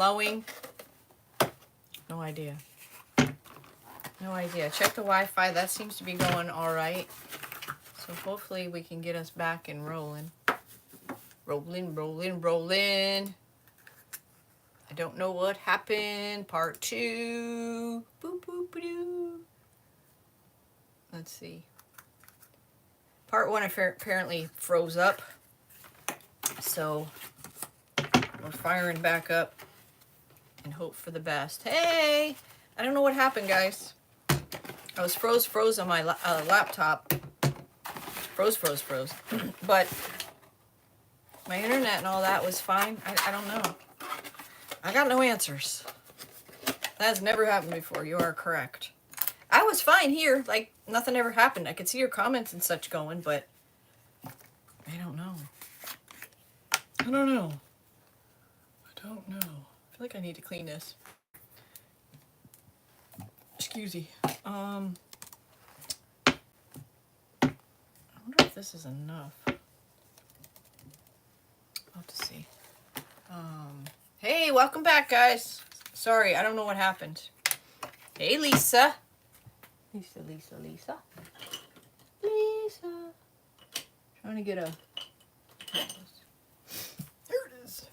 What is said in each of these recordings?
flowing? No idea. No idea. Check the Wi-Fi. That seems to be going all right. So hopefully we can get us back and rolling. Rolling, rolling, rolling. I don't know what happened. Part 2. Boop, boop, boop. Let's see. Part 1 apparently froze up. So we're firing back up and hope for the best. Hey! I don't know what happened, guys. I was froze on my laptop. Froze. But my internet and all that was fine. I don't know. I got no answers. That has never happened before. You are correct. I was fine here. Like, nothing ever happened. I could see your comments and such going, but I don't know. I don't know. I don't know. I feel like I need to clean this. Excuse me. I wonder if this is enough. I'll have to see. Hey, welcome back, guys. Sorry, I don't know what happened. Hey, Lisa. Lisa. Trying to get a... There it is.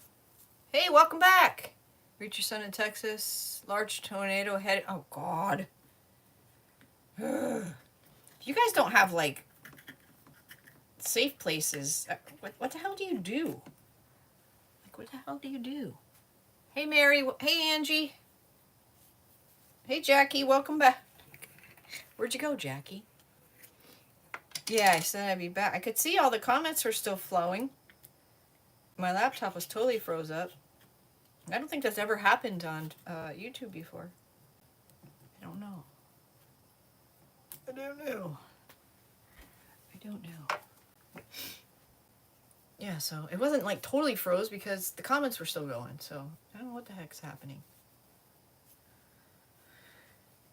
Hey, welcome back. Reach your son in Texas. Large tornado head. Oh, God. You guys don't have, like, safe places. What the hell do you do? Like, what the hell do you do? Hey, Mary. Hey, Angie. Hey, Jackie. Welcome back. Where'd you go, Jackie? Yeah, I said I'd be back. I could see all the comments were still flowing. My laptop was totally froze up. I don't think that's ever happened on YouTube before. I don't know. I don't know. Yeah, so it wasn't like totally froze because the comments were still going. So I don't know what the heck's happening.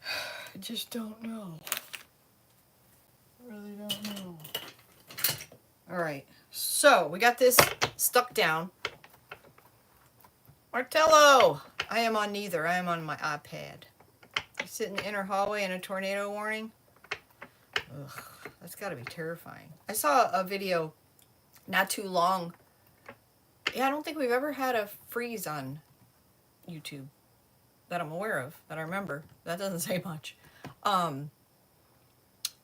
I just don't know. I really don't know. All right, so we got this stuck down. Martello! I am on neither. I am on my iPad. I sit in the inner hallway in a tornado warning. Ugh, that's got to be terrifying. I saw a video not too long. Yeah, I don't think we've ever had a freeze on YouTube that I'm aware of, that I remember. That doesn't say much. It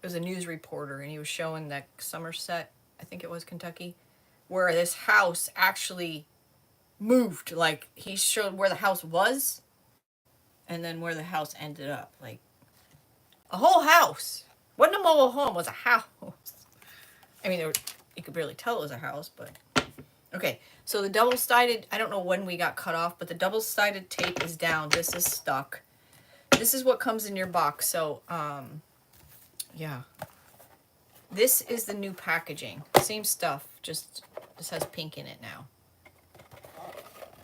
was a news reporter, and he was showing that Somerset, I think it was Kentucky, where this house actually moved. Like, he showed where the house was and then where the house ended up. Like, a whole house. Wasn't a mobile home, it was a house. I mean, you could barely tell it was a house, but... Okay, so the double-sided, I don't know when we got cut off, but the double-sided tape is down. This is stuck. This is what comes in your box. So, yeah. This is the new packaging. Same stuff, just this has pink in it now.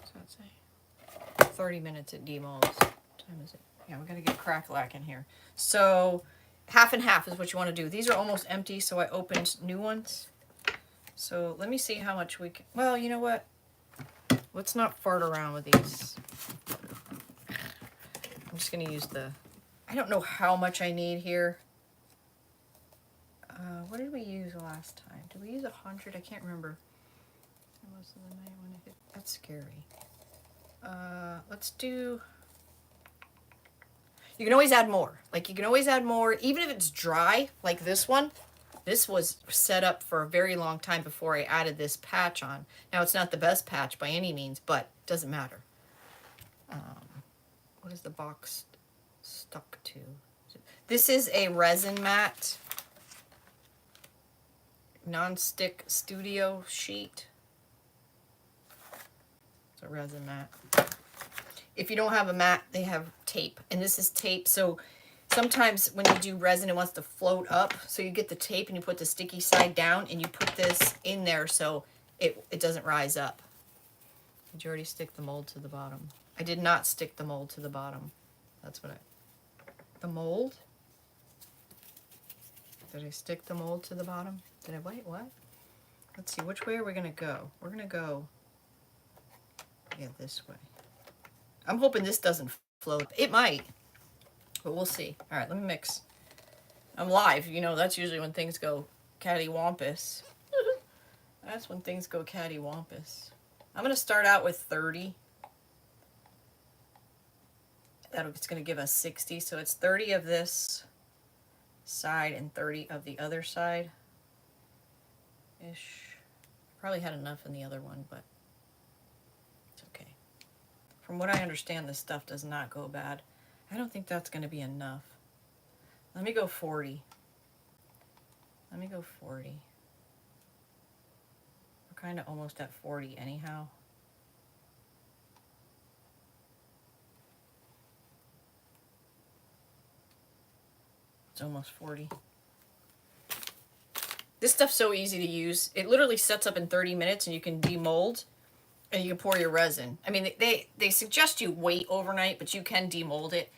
So let's say 30 minutes at Demold's. What time is it? Yeah, we got to get crack-lack in here. So, half and half is what you want to do. These are almost empty, so I opened new ones. So let me see how much we can... Well, you know what? Let's not fart around with these. I'm just going to use the... I don't know how much I need here. What did we use last time? Did we use 100? I can't remember. Most of the night when I hit... That's scary. Let's do... You can always add more. Like, you can always add more, even if it's dry, like this one. This was set up for a very long time before I added this patch on. Now, it's not the best patch by any means, but it doesn't matter. What is the box stuck to? This is a resin mat. Non-stick studio sheet. It's a resin mat. If you don't have a mat, they have tape. And this is tape, so... Sometimes when you do resin, it wants to float up. So you get the tape and you put the sticky side down and you put this in there so it doesn't rise up. Did you already stick the mold to the bottom? I did not stick the mold to the bottom. That's what the mold? Did I stick the mold to the bottom? Did I, wait, what? Let's see, which way are we going to go? We're going to go, yeah, this way. I'm hoping this doesn't float. It might, but we'll see. All right, let me mix. I'm live. You know, that's usually when things go cattywampus. That's when things go cattywampus. I'm going to start out with 30. It's going to give us 60. So it's 30 of this side and 30 of the other side. Ish. Probably had enough in the other one, but it's okay. From what I understand, this stuff does not go bad. I don't think that's going to be enough. Let me go 40. Let me go 40. We're kind of almost at 40 anyhow. It's almost 40. This stuff's so easy to use. It literally sets up in 30 minutes and you can demold and you can pour your resin. I mean, they suggest you wait overnight, but you can demold it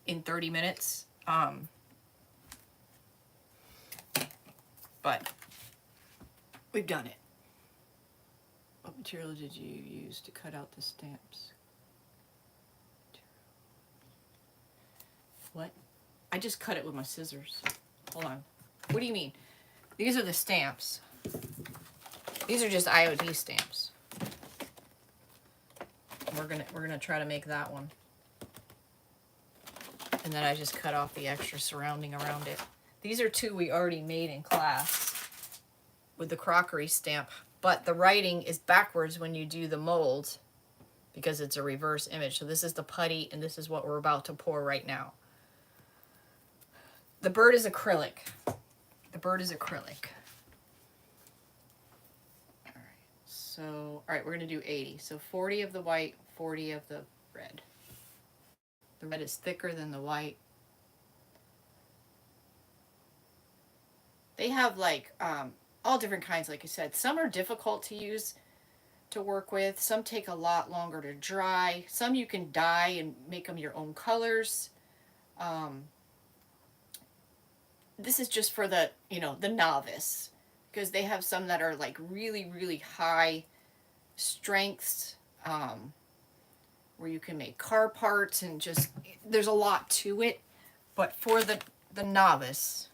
in 30 minutes. But we've done it. What material did you use to cut out the stamps? What? I just cut it with my scissors. Hold on. What do you mean? These are the stamps. These are just IOD stamps. We're gonna try to make that one. And then I just cut off the extra surrounding around it. These are two we already made in class with the crockery stamp, but the writing is backwards when you do the mold because it's a reverse image. So this is the putty and this is what we're about to pour right now. The bird is acrylic. The bird is acrylic. All right, we're going to do 80. So 40 of the white, 40 of the red. The red is thicker than the white. They have like all different kinds, like I said. Some are difficult to use, to work with. Some take a lot longer to dry. Some you can dye and make them your own colors. This is just for the, you know, the novice, because they have some that are like really, really high strengths, where you can make car parts and just, there's a lot to it. But for the novice,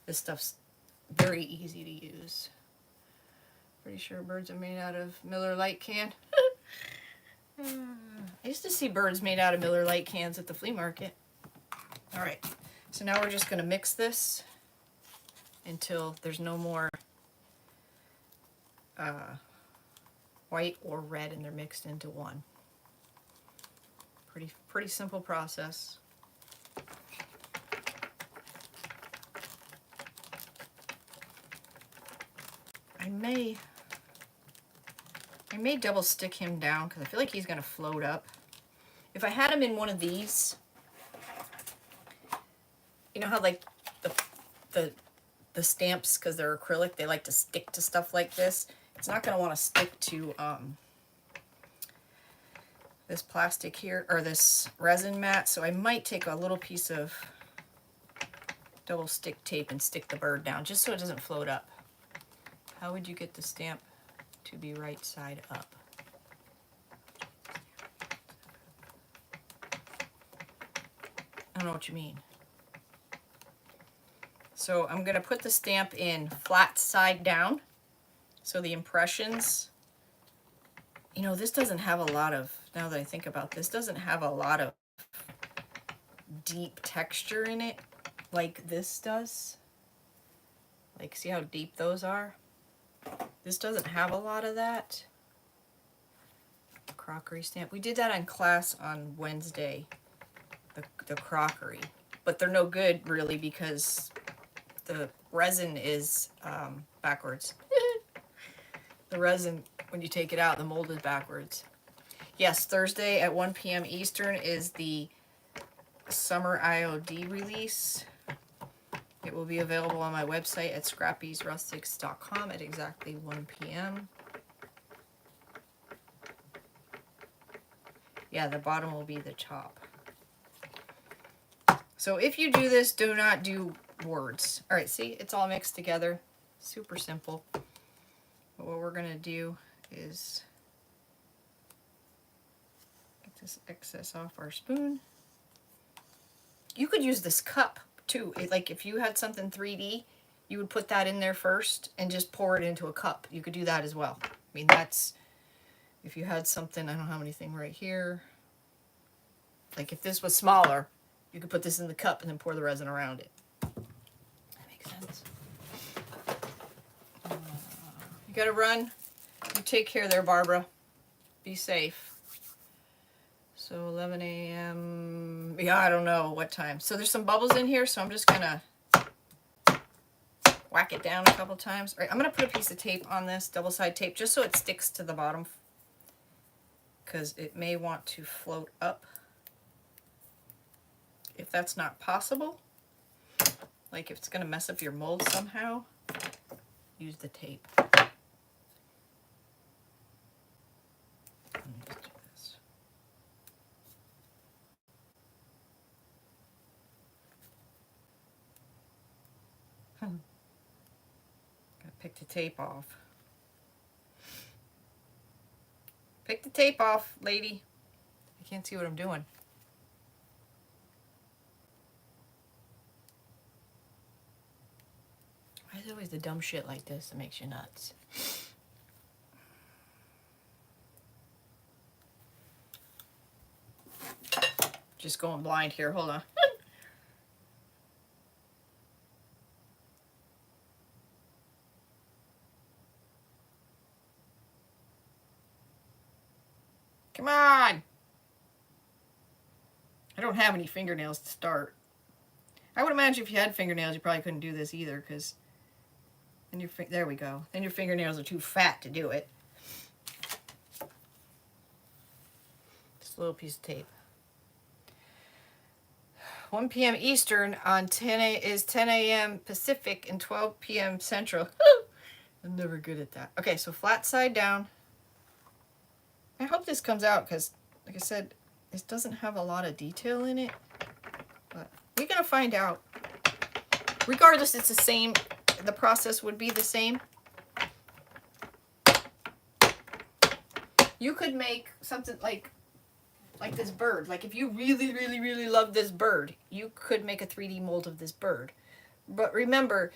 this stuff's very easy to use. Pretty sure birds are made out of Miller Lite can. I used to see birds made out of Miller Lite cans at the flea market. All right. So now we're just going to mix this until there's no more white or red and they're mixed into one. Pretty simple process. I may double stick him down because I feel like he's going to float up. If I had him in one of these, you know how like the stamps, because they're acrylic, they like to stick to stuff like this. It's not going to want to stick to this plastic here, or this resin mat, so I might take a little piece of double stick tape and stick the bird down just so it doesn't float up. How would you get the stamp to be right side up? I don't know what you mean. So I'm going to put the stamp in flat side down. So the impressions, you know, this doesn't have a lot of, now that I think about this, doesn't have a lot of deep texture in it like this does. Like, see how deep those are? This doesn't have a lot of that. Crockery stamp. We did that in class on Wednesday, the crockery. But they're no good, really, because the resin is backwards. The resin, when you take it out, the mold is backwards. Yes, Thursday at 1 p.m. Eastern is the summer IOD release. It will be available on my website at scrappysrustics.com at exactly 1 p.m. Yeah, the bottom will be the top. So if you do this, do not do words. All right, see, it's all mixed together. Super simple. But what we're going to do is get this excess off our spoon. You could use this cup too. Like if you had something 3D, you would put that in there first and just pour it into a cup. You could do that as well. I mean, that's, if you had something, I don't have anything right here. Like if this was smaller, you could put this in the cup and then pour the resin around it. That makes sense. You gotta run. You take care there, Barbara. Be safe. So 11 a.m. Yeah, I don't know what time. So there's some bubbles in here, so I'm just gonna whack it down a couple times. All right, I'm gonna put a piece of tape on this, double-side tape, just so it sticks to the bottom, because it may want to float up. If that's not possible, like if it's gonna mess up your mold somehow, use the tape. Gotta pick the tape off. Pick the tape off, lady. I can't see what I'm doing. Why is it always the dumb shit like this that makes you nuts? Just going blind here. Hold on. Come on! I don't have any fingernails to start. I would imagine if you had fingernails, you probably couldn't do this either, because then your there we go. Then your fingernails are too fat to do it. Just a little piece of tape. 1 p.m. Eastern on 10 a.m. Pacific and 12 p.m. Central. I'm never good at that. Okay, so flat side down. I hope this comes out because, like I said, this doesn't have a lot of detail in it. But we're going to find out. Regardless, it's the same. The process would be the same. You could make something like this bird. Like if you really, really, really love this bird, you could make a 3D mold of this bird. But remember,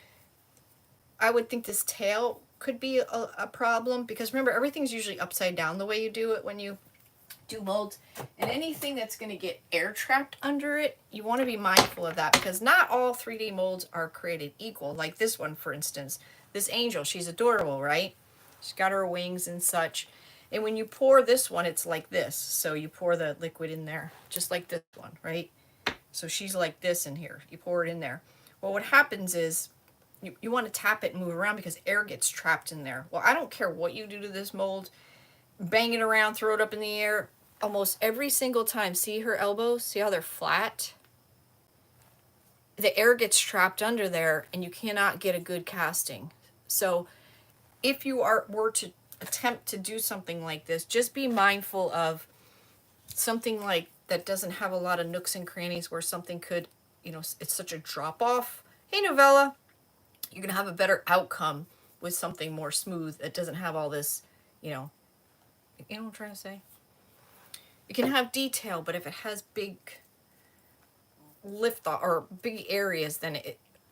I would think this tail could be a problem, because remember, everything's usually upside down the way you do it when you do molds. And anything that's going to get air trapped under it, you want to be mindful of that, because not all 3D molds are created equal. Like this one, for instance, this angel, she's adorable, right? She's got her wings and such. And when you pour this one, it's like this. So you pour the liquid in there, just like this one, right? So she's like this in here. You pour it in there. Well, what happens is you want to tap it and move around because air gets trapped in there. Well, I don't care what you do to this mold. Bang it around, throw it up in the air. Almost every single time, see her elbows? See how they're flat? The air gets trapped under there and you cannot get a good casting. So if you were to attempt to do something like this, just be mindful of something like that doesn't have a lot of nooks and crannies where something could, you know, it's such a drop off. Hey, Novella. You're going to have a better outcome with something more smooth that doesn't have all this, you know what I'm trying to say? It can have detail, but if it has big lift off or big areas, then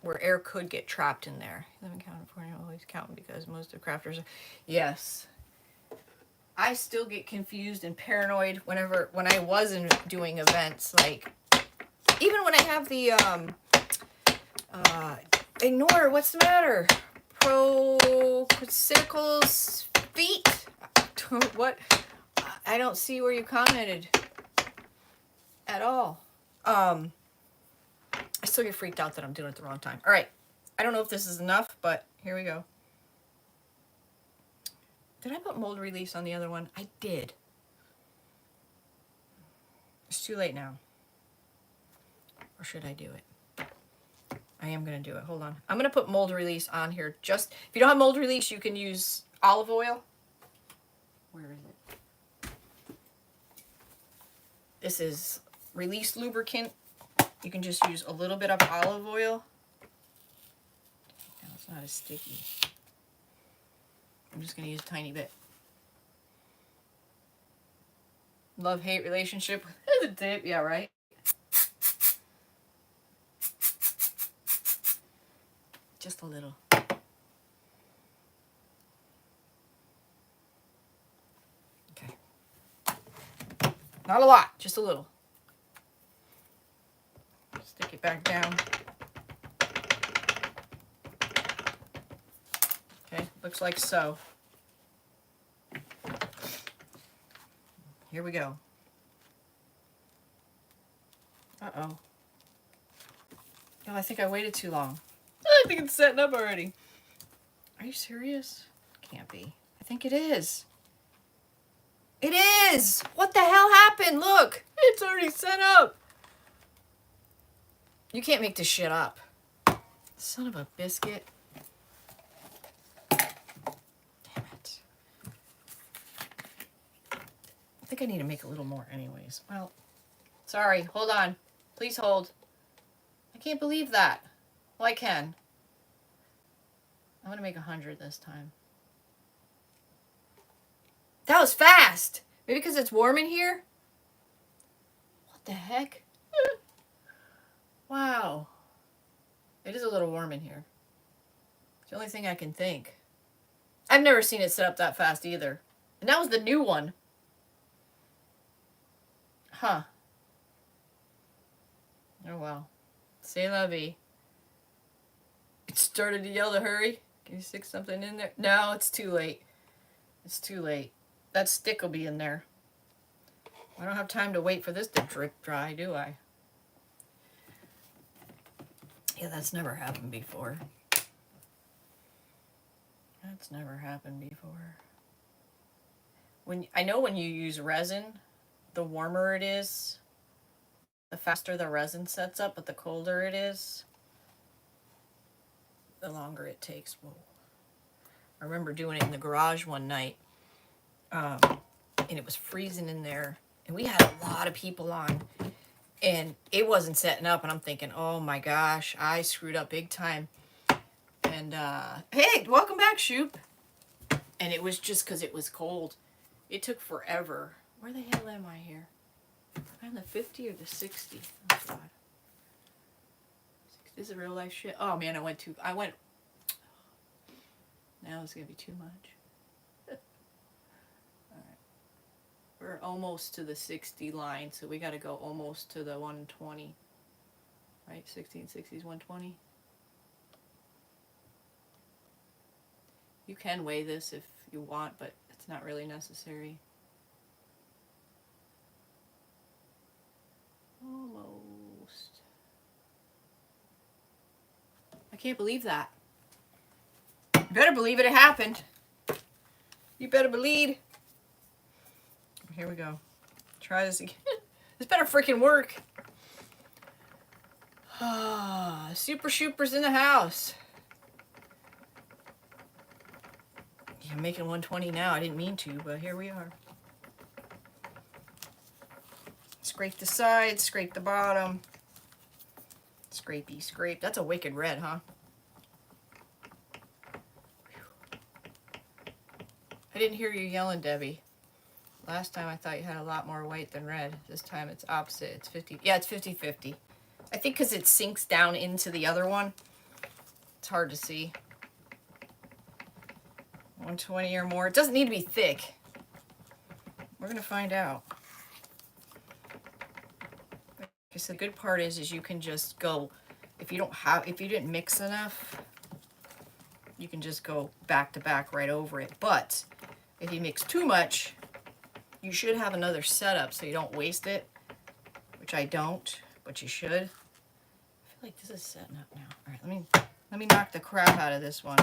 where air could get trapped in there. I live in California, always counting because most of the crafters are, yes. I still get confused and paranoid when I wasn't doing events, like even when I have the ignore, what's the matter? Silicone feet? What? I don't see where you commented at all. I still get freaked out that I'm doing it the wrong time. All right. I don't know if this is enough, but here we go. Did I put mold release on the other one? I did. It's too late now. Or should I do it? I am going to do it. Hold on. I'm going to put mold release on here. Just, if you don't have mold release, you can use olive oil. Where is it? This is release lubricant. You can just use a little bit of olive oil. Now it's not as sticky. I'm just going to use a tiny bit. Love-hate relationship with the dip. Yeah, right? Just a little. Okay. Not a lot, just a little. Stick it back down. Okay, looks like so. Here we go. Uh-oh. Oh, I think I waited too long. I think it's setting up already. Are you serious? Can't be. I think it is. It is! What the hell happened? Look! It's already set up! You can't make this shit up. Son of a biscuit. Damn it. I think I need to make a little more anyways. Well, sorry. Hold on. Please hold. I can't believe that. Well, I can. I'm going to make 100 this time. That was fast. Maybe because it's warm in here? What the heck? Wow. It is a little warm in here. It's the only thing I can think. I've never seen it set up that fast either. And that was the new one. Huh. Oh well. C'est la vie. It started to yell to hurry. Can you stick something in there? No, it's too late. It's too late. That stick will be in there. I don't have time to wait for this to drip dry, do I? Yeah, that's never happened before. That's never happened before. I know when you use resin, the warmer it is, the faster the resin sets up, but the colder it is, the longer it takes. Whoa. I remember doing it in the garage one night, and it was freezing in there, and we had a lot of people on, and it wasn't setting up, and I'm thinking, oh my gosh, I screwed up big time. And hey, welcome back, Shoop. And it was just because it was cold. It took forever. Where the hell am I here? Am I on the 50 or the 60? Oh god. This is real life shit. Oh man, I went. Now it's gonna be too much. Alright. We're almost to the 60 line, so we gotta go almost to the 120. Right? 1660s, 120. You can weigh this if you want, but it's not really necessary. Almost. I can't believe that. You better believe it happened. You better believe. Here we go. Try this again. This better freaking work. Ah, Super Shoopers in the house. Yeah, I'm making 120 now. I didn't mean to, but here we are. Scrape the sides, scrape the bottom. Scrapey, scrape. That's a wicked red, huh? Whew. I didn't hear you yelling, Debbie. Last time I thought you had a lot more white than red. This time it's opposite. It's 50. Yeah, it's 50-50. I think because it sinks down into the other one. It's hard to see. 120 or more. It doesn't need to be thick. We're going to find out. Because the good part is you can just go, if you didn't mix enough, you can just go back to back right over it. But if you mix too much, you should have another setup so you don't waste it, which I don't, but you should. I feel like this is setting up now. All right, let me knock the crap out of this one.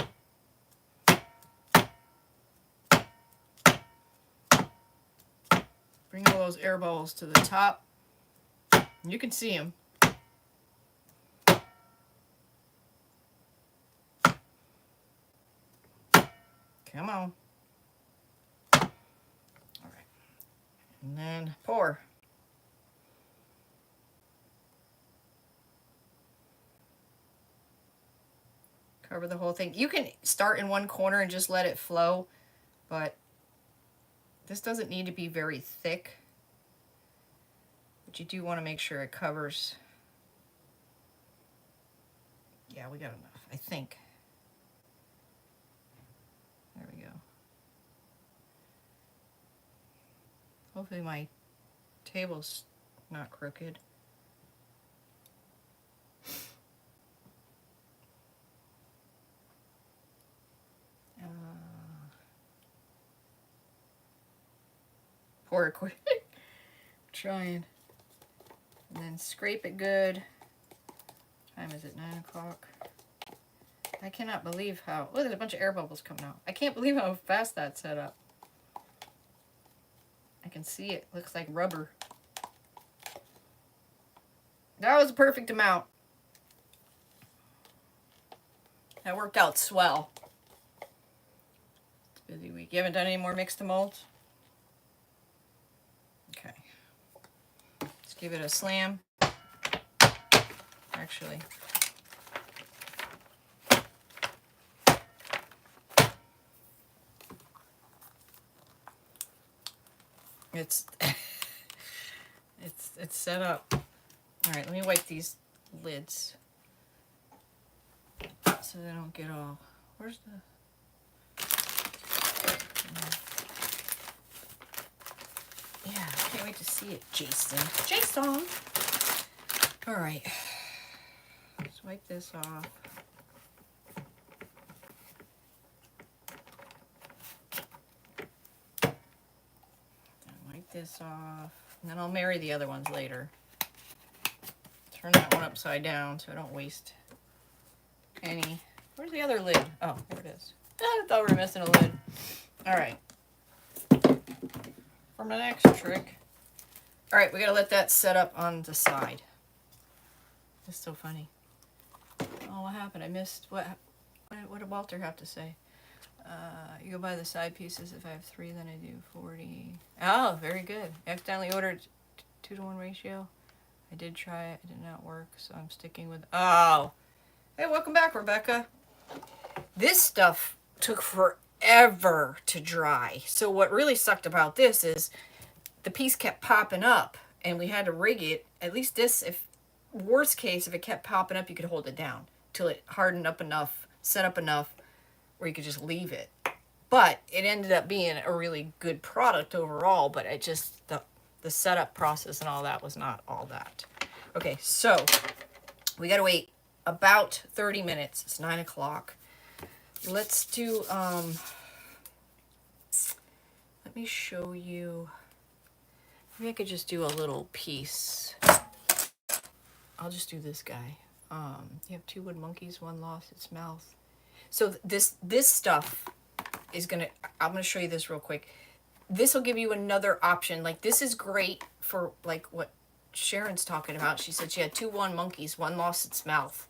Bring all those air bubbles to the top. You can see them. Come on. All right. And then pour. Cover the whole thing. You can start in one corner and just let it flow, but this doesn't need to be very thick. But you do want to make sure it covers. Yeah, we got enough, I think. There we go. Hopefully my table's not crooked. Pour it quick. Trying. And then scrape it good. What time is it? 9 o'clock. I cannot believe how... Oh, there's a bunch of air bubbles coming out. I can't believe how fast that's set up. I can see it. Looks like rubber. That was a perfect amount. That worked out swell. It's a busy week. You haven't done any more mix to molds? Okay. Let's give it a slam. Actually... It's it's set up. All right, let me wipe these lids so they don't get all. Where's the? Yeah, I can't wait to see it, Jason. Jason. All right, let's wipe this off. This off, and then I'll marry the other ones later. Turn that one upside down so I don't waste any. Where's the other lid? Oh, there it is. I thought we were missing a lid. All right. For my next trick. All right, we gotta let that set up on the side. It's so funny. Oh, what happened? I missed what did Walter have to say? You go by the side pieces. If I have 3, then I do 40. Oh, very good. Accidentally ordered 2-to-1 ratio. I did try it. It did not work, so I'm sticking with... Oh! Hey, welcome back, Rebecca. This stuff took forever to dry. So what really sucked about this is the piece kept popping up, and we had to rig it. At least this, if worst case, if it kept popping up, you could hold it down till it hardened up enough, set up enough, where you could just leave it. But it ended up being a really good product overall, but it just, the setup process and all that was not all that. Okay, so we gotta wait about 30 minutes. It's 9 o'clock. Let's do, let me show you, maybe I could just do a little piece. I'll just do this guy. You have 2 wood monkeys, one lost its mouth. So this stuff is I'm gonna show you this real quick. This will give you another option. Like, this is great for like what Sharon's talking about. She said she had 2 monkeys, one lost its mouth.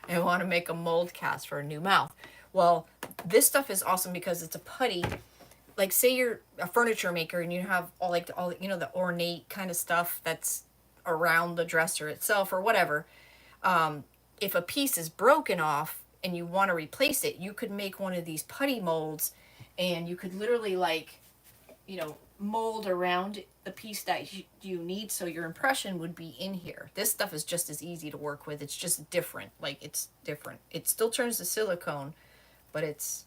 And want to make a mold cast for a new mouth. Well, this stuff is awesome because it's a putty. Like, say you're a furniture maker and you have all you know, the ornate kind of stuff that's around the dresser itself or whatever. If a piece is broken off and you want to replace it, you could make one of these putty molds, and you could literally, like, you know, mold around the piece that you need, so your impression would be in here. This stuff is just as easy to work with. It's just different. Like, it's different. It still turns to silicone, but it's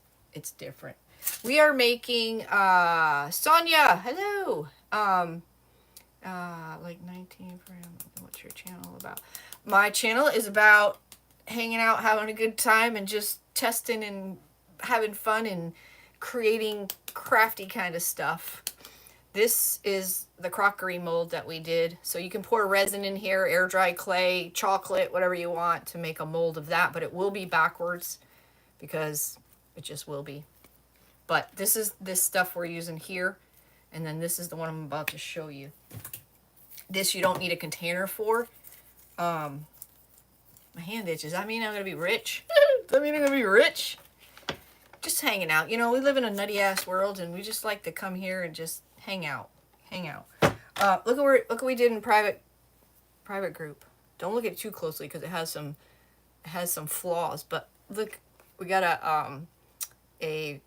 different. We are making Sonia, hello. Like 19 for him. What's your channel about? My channel is about hanging out, having a good time, and just testing and having fun and creating crafty kind of stuff. This is the crockery mold that we did. So you can pour resin in here, air dry clay, chocolate, whatever you want to make a mold of that, but it will be backwards because it just will be. But this is this stuff we're using here, and then this is the one I'm about to show you. This you don't need a container for. My hand itches. I mean, I'm gonna be rich. Does that mean I'm gonna be rich? Just hanging out. You know, we live in a nutty ass world, and we just like to come here and just hang out. Look at what we did in private group. Don't look at it too closely because it has some flaws. But look, we got a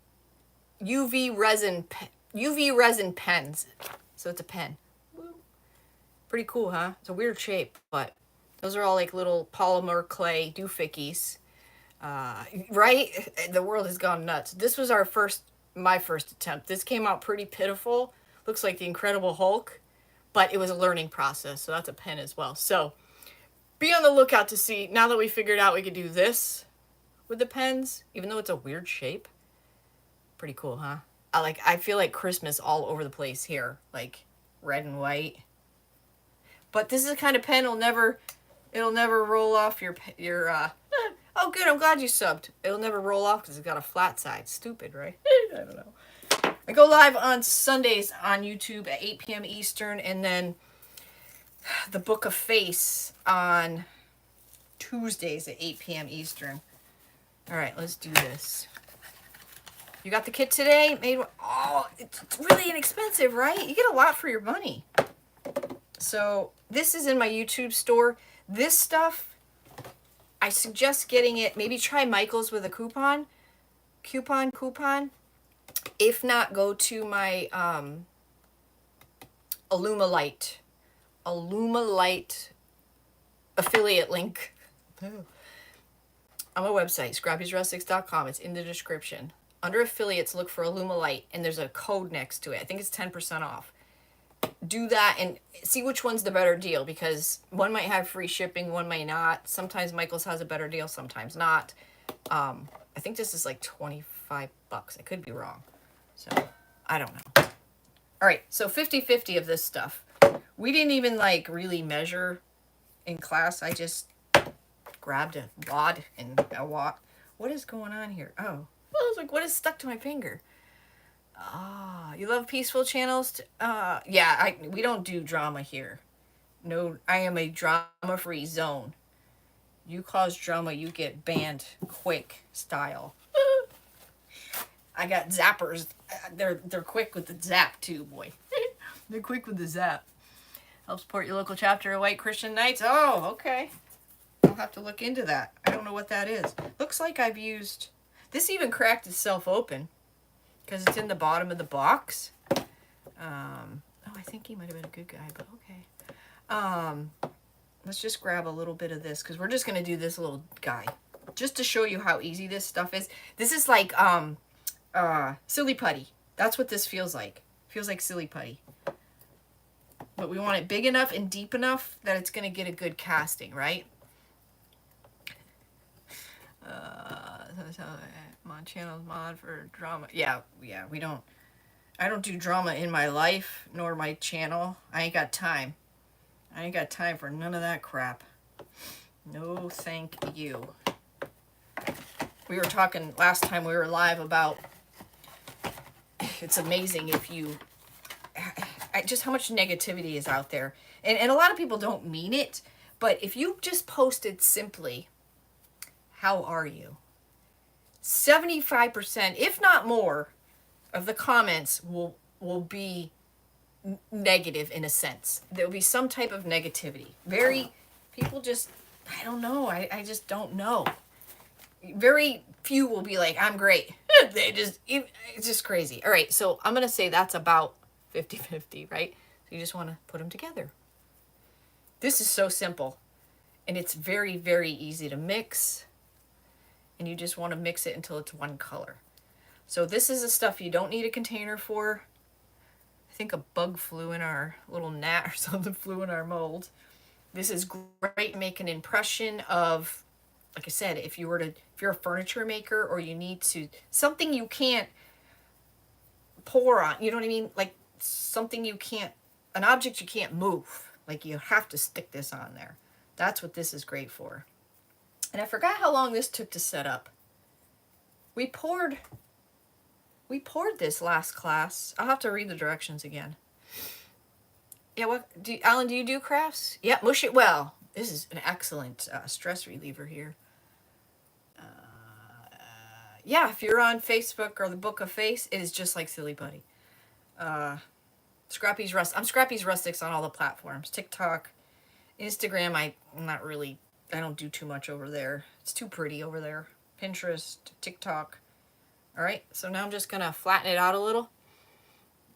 UV resin pens. So it's a pen. Pretty cool, huh? It's a weird shape, but those are all like little polymer clay doofickies. Right? The world has gone nuts. This was my first attempt. This came out pretty pitiful. Looks like the Incredible Hulk, but it was a learning process, so that's a pen as well. So be on the lookout to see, now that we figured out we could do this with the pens, even though it's a weird shape. Pretty cool, huh? I feel like Christmas all over the place here, like red and white. But this is the kind of pen it'll never roll off your oh good, I'm glad you subbed. It'll never roll off because it's got a flat side. Stupid, right? I don't know. I go live on Sundays on YouTube at 8 p.m. Eastern, and then the Book of Face on Tuesdays at 8 p.m. Eastern. All right, let's do this. You got the kit today? Oh, it's really inexpensive, right? You get a lot for your money. So this is in my YouTube store. This stuff, I suggest getting it. Maybe try Michael's with a coupon. If not, go to my Allumalite affiliate link on my website, scrappysrustics.com. It's in the description. Under affiliates, look for Allumalite, and there's a code next to it. I think it's 10% off. Do that and see which one's the better deal, because one might have free shipping, one may not. Sometimes Michael's has a better deal, sometimes not. I think this is like 25 bucks. I could be wrong. So, I don't know. All right, so 50-50 of this stuff. We didn't even like really measure in class. I just grabbed a wad and a wad. What is going on here? Oh, I was like, what is stuck to my finger? Ah, you love peaceful channels? Yeah, we don't do drama here. No, I am a drama-free zone. You cause drama, you get banned quick style. I got zappers. They're quick with the zap too, boy. They're quick with the zap. Help support your local chapter of White Christian Knights. Oh, okay. I'll have to look into that. I don't know what that is. Looks like I've used... This even cracked itself open because it's in the bottom of the box. Oh, I think he might have been a good guy, but okay. Let's just grab a little bit of this because we're just going to do this little guy just to show you how easy this stuff is. This is like silly putty. That's what this feels like. Feels like silly putty. But we want it big enough and deep enough that it's going to get a good casting, right? Mod channels mod for drama. Yeah, we don't. I don't do drama in my life nor my channel. I ain't got time. I ain't got time for none of that crap. No, thank you. We were talking last time we were live about. It's amazing if you. Just how much negativity is out there, and a lot of people don't mean it, but if you just posted simply, "How are you?" 75%, if not more, of the comments will be negative in a sense. There'll be some type of negativity. People just, I don't know. I just don't know. Very few will be like, I'm great. It's just crazy. All right, so I'm going to say that's about 50-50, right? So you just want to put them together. This is so simple, and it's very, very easy to mix. And you just want to mix it until it's one color. So this is the stuff you don't need a container for. I think a bug flew in our little gnat or something flew in our mold. This is great. Make an impression of, like I said, if you're a furniture maker or you need to, something you can't pour on, you know what I mean? Like something you can't, an object you can't move. Like you have to stick this on there. That's what this is great for. And I forgot how long this took to set up. We poured this last class. I'll have to read the directions again. Yeah, Alan, do you do crafts? Yeah, mush it well. This is an excellent stress reliever here. Yeah, if you're on Facebook or the Book of Face, it is just like Silly Putty. I'm Scrappy's Rustics on all the platforms. TikTok, Instagram, I don't do too much over there. It's too pretty over there. Pinterest, TikTok. All right, so now I'm just going to flatten it out a little.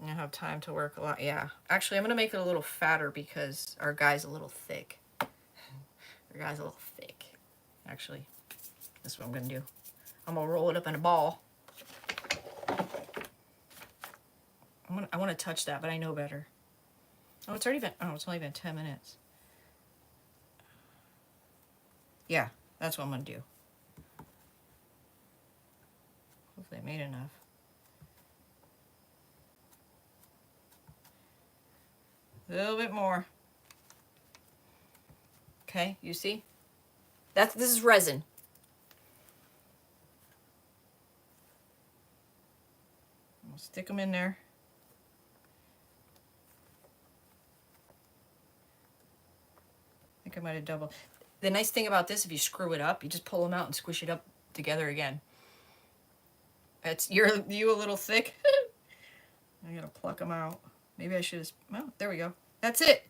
I have time to work a lot. Yeah. Actually, I'm going to make it a little fatter because our guy's a little thick. Our guy's a little thick. Actually, that's what I'm going to do. I'm going to roll it up in a ball. I want to touch that, but I know better. Oh, it's already been, oh, it's only been 10 minutes. Yeah, that's what I'm going to do. Hopefully I made enough. A little bit more. Okay, you see? This is resin. I'll stick them in there. I think I might have doubled. The nice thing about this, if you screw it up, you just pull them out and squish it up together again. You a little thick. I gotta pluck them out. Maybe I should have, well, there we go. That's it.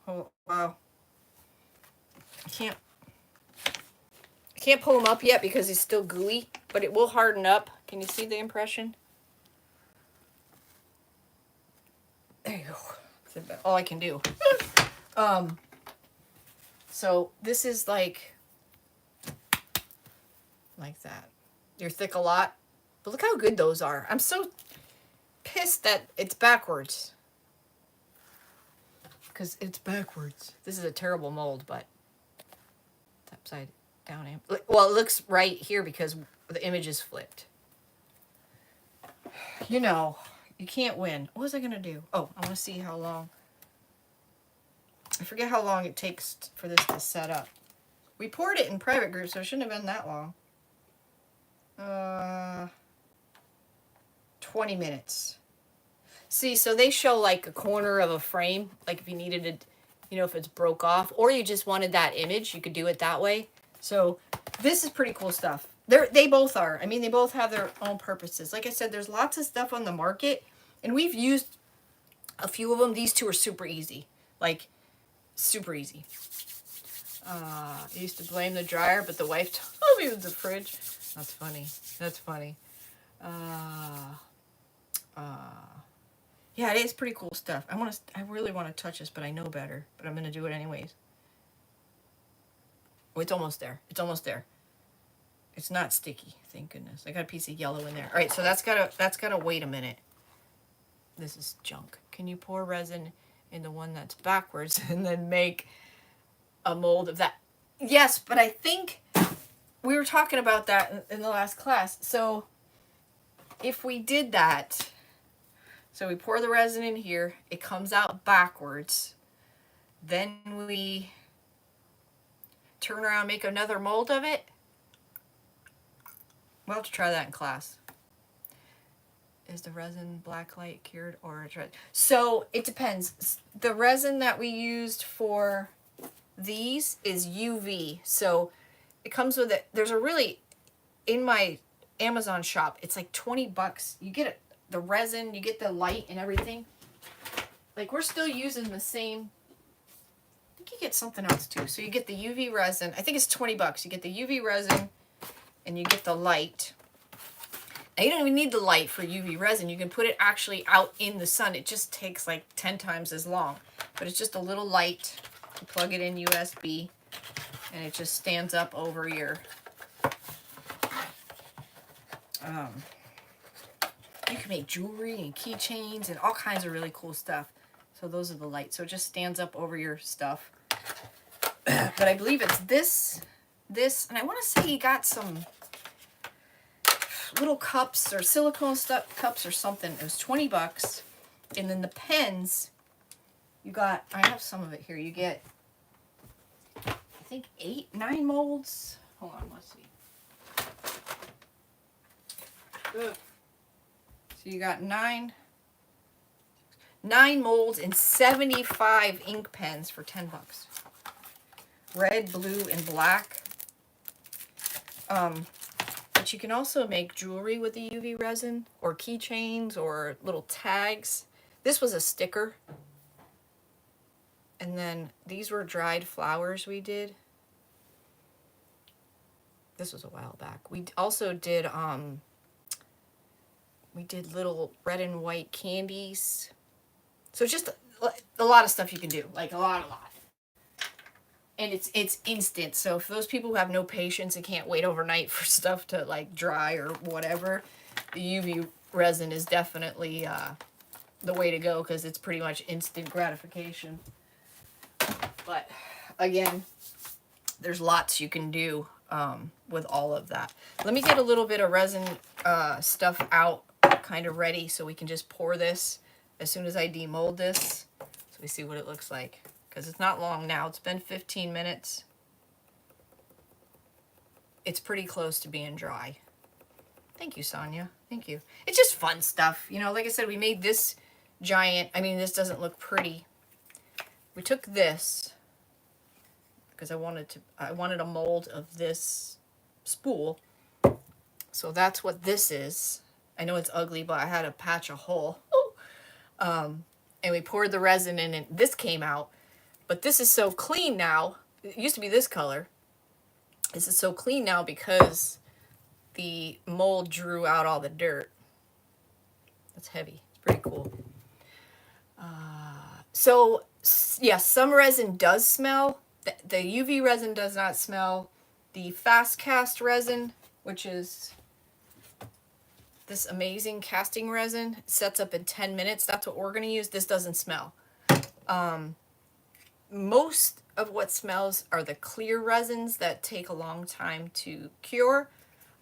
Oh, wow. I can't pull them up yet because it's still gooey, but it will harden up. Can you see the impression? There you go. That's all I can do. So this is like that. You're thick a lot, but look how good those are. I'm so pissed that it's backwards. Because it's backwards. This is a terrible mold, but it's upside down. Well, it looks right here because the image is flipped. You know, you can't win. What was I going to do? Oh, I want to see how long. I forget how long it takes for this to set up. We poured it in private group, so it shouldn't have been that long. 20 minutes. See, so they show like a corner of a frame, like if you needed it, you know, if it's broke off, or you just wanted that image, you could do it that way. So this is pretty cool stuff. They both are. I mean, they both have their own purposes. Like I said, there's lots of stuff on the market, and we've used a few of them. These two are super easy. Like, super easy. I used to blame the dryer, but the wife told me it was the fridge. That's funny. That's funny. Yeah, it is pretty cool stuff. I really want to touch this, but I know better. But I'm gonna do it anyways. Oh, it's almost there. It's almost there. It's not sticky, thank goodness. I got a piece of yellow in there. All right, so that's gotta wait a minute. This is junk. Can you pour resin in the one that's backwards and then make a mold of that? Yes, but I think we were talking about that in the last class. So if we did that, so we pour the resin in here, it comes out backwards, then we turn around and make another mold of it. We'll have to try that in class. Is the resin black light cured or it's red? So it depends. The resin that we used for these is UV. So it comes with it. There's a really, in my Amazon shop, it's like 20 bucks. You get it, the resin, you get the light and everything. Like we're still using the same. I think you get something else too. So you get the UV resin. I think it's 20 bucks. You get the UV resin and you get the light. Now, you don't even need the light for UV resin. You can put it actually out in the sun. It just takes like 10 times as long. But it's just a little light. You plug it in USB and it just stands up over your... you can make jewelry and keychains and all kinds of really cool stuff. So those are the lights. So it just stands up over your stuff. But I believe it's this, and I want to say you got some little cups or silicone cups or something. It was 20 bucks. And then the pens, you got, I have some of it here. You get, I think 9 molds. Hold on, let's see. Ugh. So you got 9 molds and 75 ink pens for 10 bucks. Red, blue, and black. But you can also make jewelry with the UV resin, or keychains, or little tags. This was a sticker. And then these were dried flowers we did. This was a while back. We also did, We did little red and white candies. So just a lot of stuff you can do, like a lot. And it's instant. So for those people who have no patience and can't wait overnight for stuff to like dry or whatever, the UV resin is definitely the way to go, because it's pretty much instant gratification. But again, there's lots you can do with all of that. Let me get a little bit of resin stuff out, kind of ready, so we can just pour this as soon as I demold this, so we see what it looks like. Because it's not long now. It's been 15 minutes. It's pretty close to being dry. Thank you, Sonia. Thank you. It's just fun stuff. You know, like I said, we made this giant. I mean, this doesn't look pretty. We took this because I wanted a mold of this spool. So that's what this is. I know it's ugly, but I had to patch a hole. And we poured the resin in, and this came out. But this is so clean now. It used to be this color. This is so clean now because the mold drew out all the dirt. That's heavy. It's pretty cool. So, yeah, some resin does smell. The UV resin does not smell. The fast cast resin, which is this amazing casting resin, sets up in 10 minutes. That's what we're going to use. This doesn't smell. Most of what smells are the clear resins that take a long time to cure.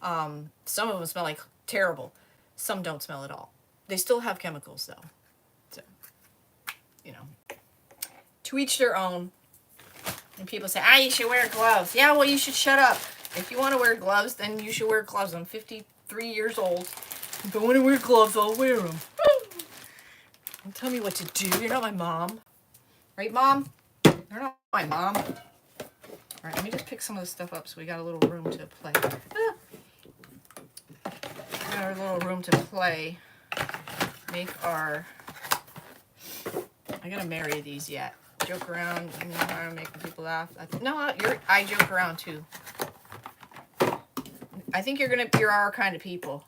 Some of them smell like terrible. Some don't smell at all. They still have chemicals though. So, you know, to each their own. And people say, you should wear gloves. Yeah, well, you should shut up. If you want to wear gloves, then you should wear gloves. I'm 53 years old. If I want to wear gloves, I'll wear them. Don't tell me what to do. You're not my mom. Right, Mom? You're not my mom. All right, let me just pick some of this stuff up so we got a little room to play. Got our little room to play. Make our... I gotta marry these yet. Joke around, you know how I'm making people laugh. I joke around too. I think you're our kind of people.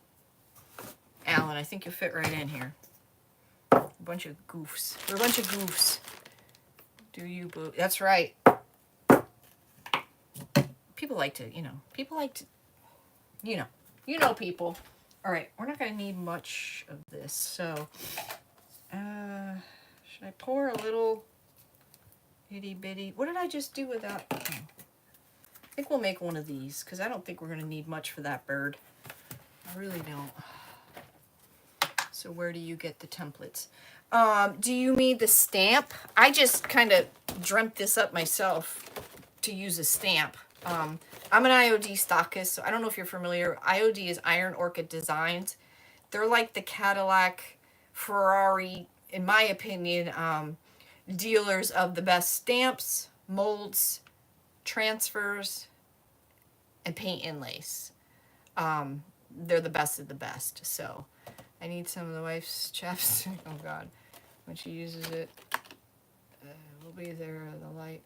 Alan, I think you fit right in here. A bunch of goofs. We're a bunch of goofs. Do you boo? That's right. People like to, you know people. All right, we're not going to need much of this. So, should I pour a little itty bitty? What did I just do with that? Oh. I think we'll make one of these because I don't think we're going to need much for that bird. I really don't. So where do you get the templates? Do you mean the stamp? I just kind of dreamt this up myself to use a stamp. I'm an IOD stockist, so I don't know if you're familiar. IOD is Iron Orchid Designs. They're like the Cadillac, Ferrari, in my opinion, dealers of the best stamps, molds, transfers, and paint inlays. They're the best of the best, so... I need some of the wife's chapstick. Oh, God. When she uses it, we'll be there. The light.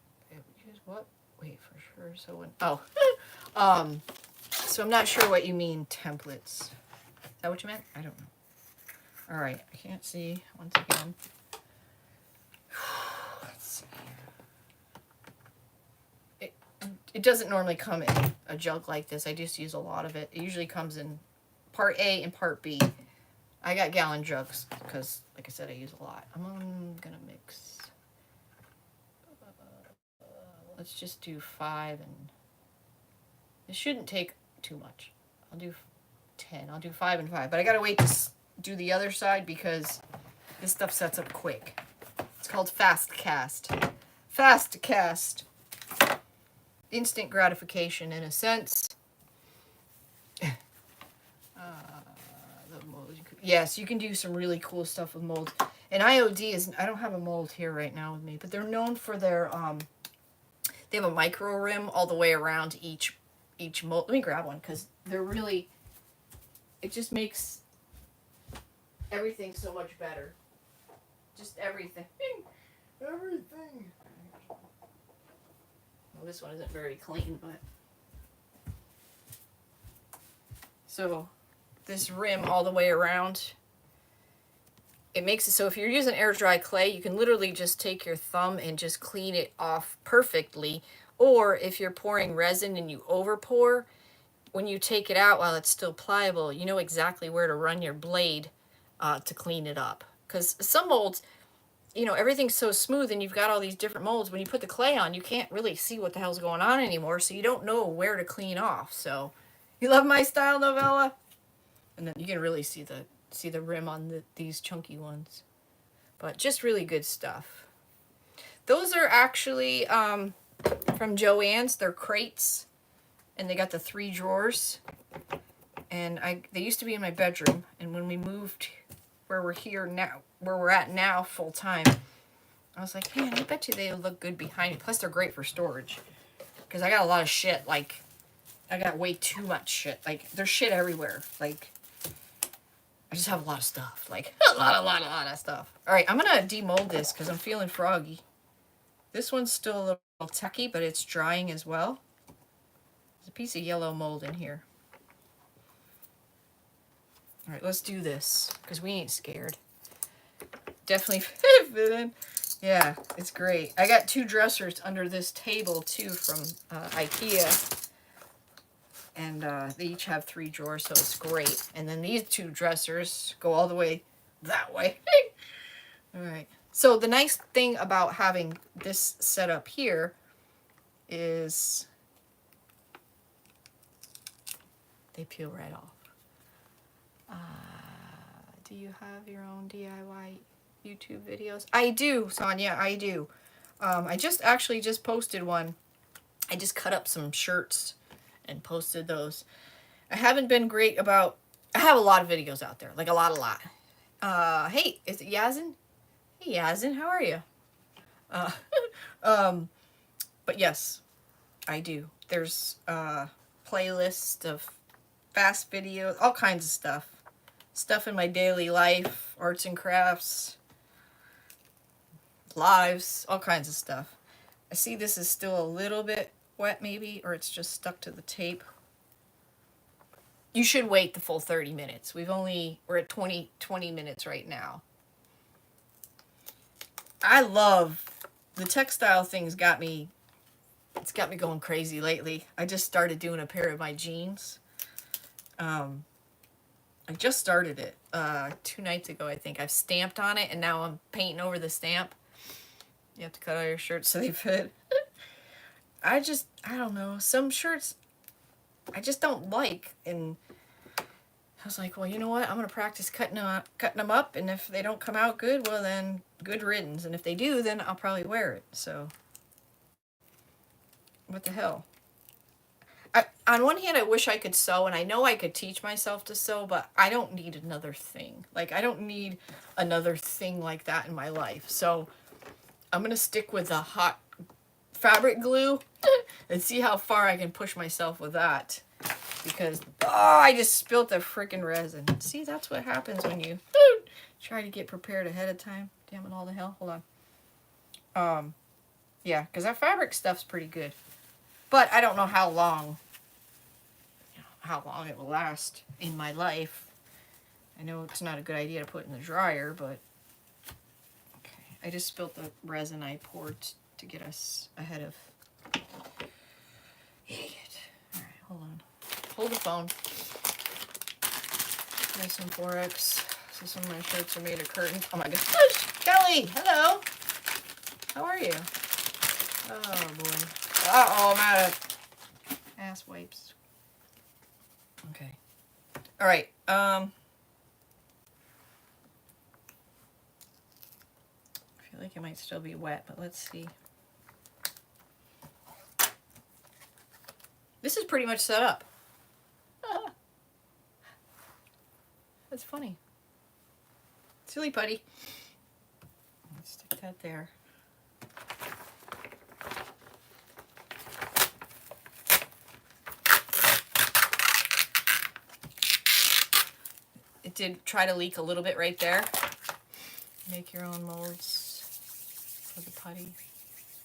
Use what? Wait, for sure. So when... Oh. So I'm not sure what you mean, templates. Is that what you meant? I don't know. All right. I can't see. Once again. Let's see. It doesn't normally come in a jug like this. I just use a lot of it. It usually comes in part A and part B. I got gallon jugs because, like I said, I use a lot. I'm going to mix. Let's just do 5, and this shouldn't take too much. I'll do 10. I'll do 5 and 5. But I got to wait to do the other side because this stuff sets up quick. It's called fast cast. Fast cast. Instant gratification in a sense. Yes, you can do some really cool stuff with molds. And IOD is, I don't have a mold here right now with me, but they're known for their, they have a micro rim all the way around each mold. Let me grab one because they're really, it just makes everything so much better. Just everything. Everything. Well, this one isn't very clean, but. So. this rim all the way around. It makes it so if you're using air dry clay, you can literally just take your thumb and just clean it off perfectly. Or if you're pouring resin and you over pour, when you take it out while it's still pliable, you know exactly where to run your blade to clean it up. Because some molds, you know, everything's so smooth and you've got all these different molds. When you put the clay on, you can't really see what the hell's going on anymore, so you don't know where to clean off. So, you love my style, Novella? And then you can really see the rim on these chunky ones. But just really good stuff. Those are actually from Joann's. They're crates, and they got the 3 drawers. And they used to be in my bedroom, and when we moved where we're at now full time, I was like, man, I bet you they look good behind me. Plus they're great for storage, because I got a lot of shit. Like, I got way too much shit. Like, there's shit everywhere. Like, I just have a lot of stuff. Like, a lot of stuff. All right, I'm gonna demold this because I'm feeling froggy. This one's still a little techy, but it's drying as well. There's a piece of yellow mold in here. All right, let's do this, because we ain't scared. Definitely fit in. Yeah, it's great. I got 2 dressers under this table, too, from IKEA. And they each have 3 drawers, so it's great. And then these 2 dressers go all the way that way. All right. So the nice thing about having this set up here is they peel right off. Do you have your own DIY YouTube videos? I do, Sonia, I do. I just posted one. I just cut up some shirts and posted those. I haven't been great about... I have a lot of videos out there. Like, a lot. Hey, is it Yazin? Hey, Yazin, how are you? But yes, I do. There's a playlist of fast videos, all kinds of stuff. Stuff in my daily life, arts and crafts, lives, all kinds of stuff. I see this is still a little bit wet maybe, or it's just stuck to the tape. You should wait the full 30 minutes. We're at 20 minutes right now. I love the textile thing's got me, it's got me going crazy lately. I just started doing a pair of my jeans. I just started it 2 nights ago, I think. I've stamped on it, and now I'm painting over the stamp. You have to cut all your shirts so they fit. I don't know. Some shirts I just don't like, and I was like, well, you know what? I'm going to practice cutting them up, and if they don't come out good, well, then good riddance. And if they do, then I'll probably wear it. So, what the hell? On one hand, I wish I could sew, and I know I could teach myself to sew, but I don't need another thing. Like, I don't need another thing like that in my life. So, I'm going to stick with the hot fabric glue and see how far I can push myself with that. Because, I just spilt the freaking resin. See, that's what happens when you try to get prepared ahead of time. Damn it, all the hell. Hold on. Yeah, because that fabric stuff's pretty good. But I don't know how long it will last in my life. I know it's not a good idea to put in the dryer, but okay. I just spilt the resin I poured to get us ahead of... Idiot. Alright, hold on. Hold the phone. Nice and 4X. So some of my shirts are made of curtains. Oh my gosh. Kelly! Hello! How are you? Oh boy. Uh-oh, I'm out of ass wipes. Okay. Alright, I feel like it might still be wet, but let's see. This is pretty much set up. That's funny. Silly putty. Let's stick that there. It did try to leak a little bit right there. Make your own molds for the putty.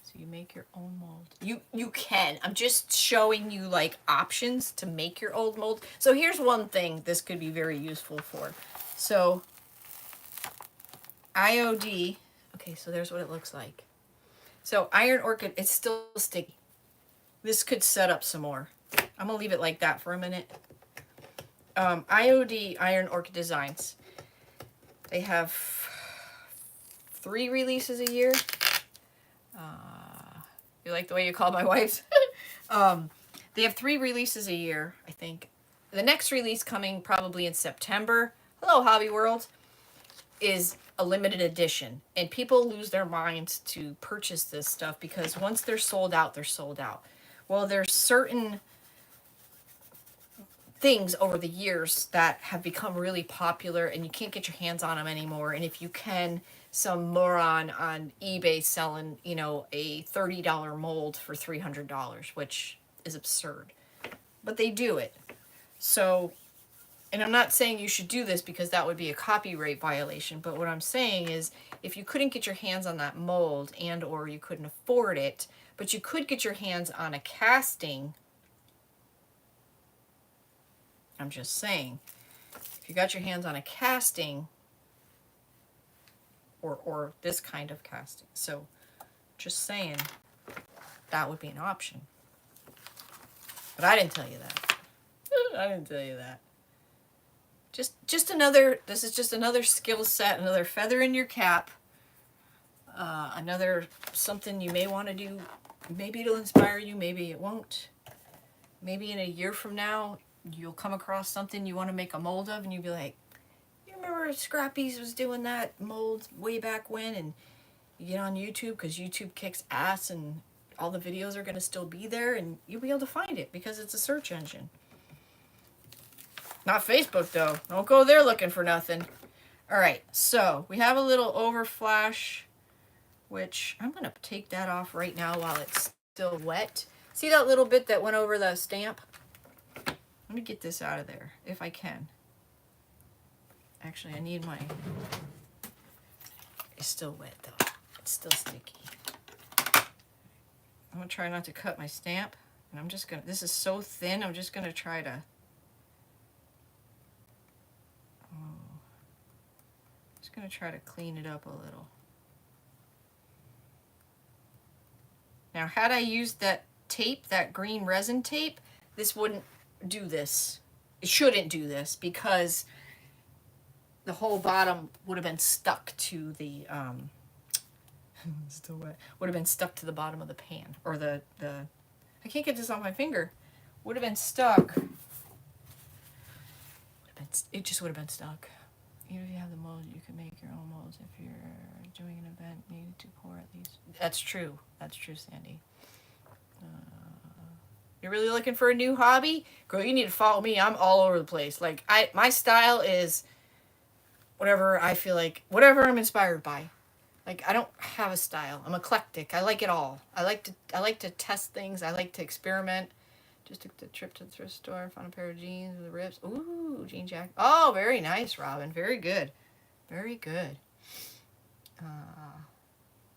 So you make your own mold. You can. I'm just showing you like options to make your old mold. So here's one thing this could be very useful for. So IOD, okay, so there's what it looks like. So Iron Orchid, it's still sticky. This could set up some more. I'm gonna leave it like that for a minute. IOD, Iron Orchid Designs. They have 3 releases a year. You like the way you call my wife's? They have 3 releases a year, I think. The next release coming probably in September, hello Hobby World, is a limited edition. And people lose their minds to purchase this stuff because once they're sold out, they're sold out. Well, there's certain things over the years that have become really popular and you can't get your hands on them anymore. And if you can, some moron on eBay selling, you know, a $30 mold for $300, which is absurd. But they do it. So, and I'm not saying you should do this because that would be a copyright violation, but what I'm saying is if you couldn't get your hands on that mold and or you couldn't afford it, but you could get your hands on a casting, I'm just saying, if you got your hands on a casting, or this kind of casting, so just saying, that would be an option. But I didn't tell you that. I didn't tell you that. Just another, this is just another skill set, another feather in your cap, another something you may want to do. Maybe it'll inspire you, maybe it won't. Maybe in a year from now, you'll come across something you want to make a mold of and you'll be like, you remember Scrappy's was doing that mold way back when? And you get on YouTube because YouTube kicks ass and all the videos are going to still be there and you'll be able to find it because it's a search engine. Not Facebook though. Don't go there looking for nothing. All right, so we have a little overflash, which I'm going to take that off right now while it's still wet. See that little bit that went over the stamp? Let me get this out of there, if I can. Actually, I need my... It's still wet, though. It's still sticky. I'm going to try not to cut my stamp. And I'm just going to... This is so thin, I'm just going to try to... Just going to try to clean it up a little. Now, had I used that tape, that green resin tape, this wouldn't do this. It shouldn't do this because the whole bottom would have been stuck to the still wet. Would have been stuck to the bottom of the pan or the I can't get this on my finger. Would have been stuck. It just would have been stuck. Even if you have the mold, you can make your own molds if you're doing an event needed to pour at least. That's true. That's true, Sandy. You're really looking for a new hobby? Girl, you need to follow me. I'm all over the place. Like, my style is whatever I feel like, whatever I'm inspired by. Like, I don't have a style. I'm eclectic. I like it all. I like to test things. I like to experiment. Just took the trip to the thrift store, found a pair of jeans with the rips. Ooh, jean jacket. Oh, very nice, Robin. Very good. Very good.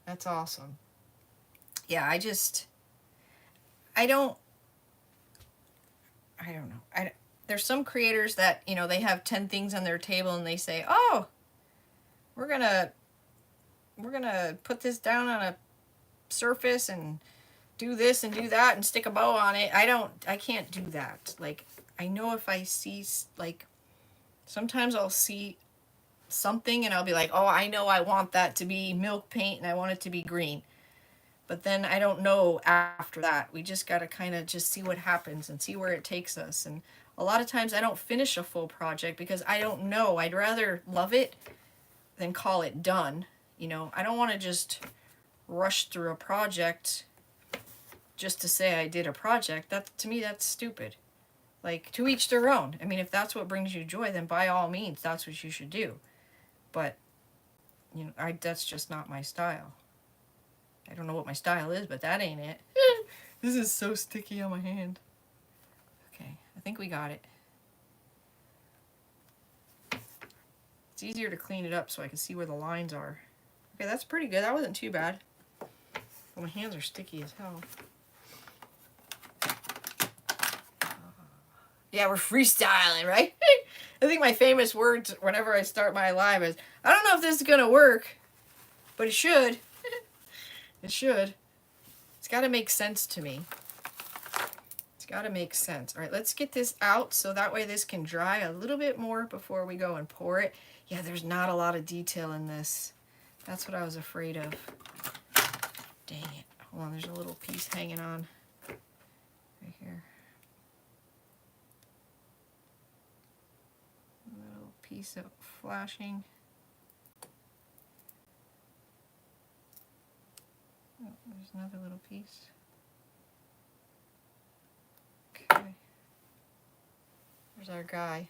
That's awesome. Yeah, I don't know. There's some creators that, you know, they have 10 things on their table and they say, oh, we're gonna put this down on a surface and do this and do that and stick a bow on it. I can't do that. Like, I know if I see, like, sometimes I'll see something and I'll be like, oh, I know I want that to be milk paint and I want it to be green. But then I don't know after that. We just got to kind of just see what happens and see where it takes us. And a lot of times I don't finish a full project because I don't know. I'd rather love it than call it done. You know, I don't want to just rush through a project just to say I did a project. That, to me, that's stupid. Like, to each their own. I mean, if that's what brings you joy, then by all means, that's what you should do. But, you know, that's just not my style. I don't know what my style is, but that ain't it. This is so sticky on my hand. Okay, I think we got it. It's easier to clean it up so I can see where the lines are. Okay, that's pretty good. That wasn't too bad. Oh, my hands are sticky as hell. Yeah, we're freestyling, right? I think my famous words whenever I start my live is, I don't know if this is going to work, but it should. It should. It's got to make sense to me. It's got to make sense. All right, let's get this out so that way this can dry a little bit more before we go and pour it. Yeah, there's not a lot of detail in this. That's what I was afraid of. Dang it. Hold on, there's a little piece hanging on right here. A little piece of flashing. Oh, there's another little piece. Okay. There's our guy.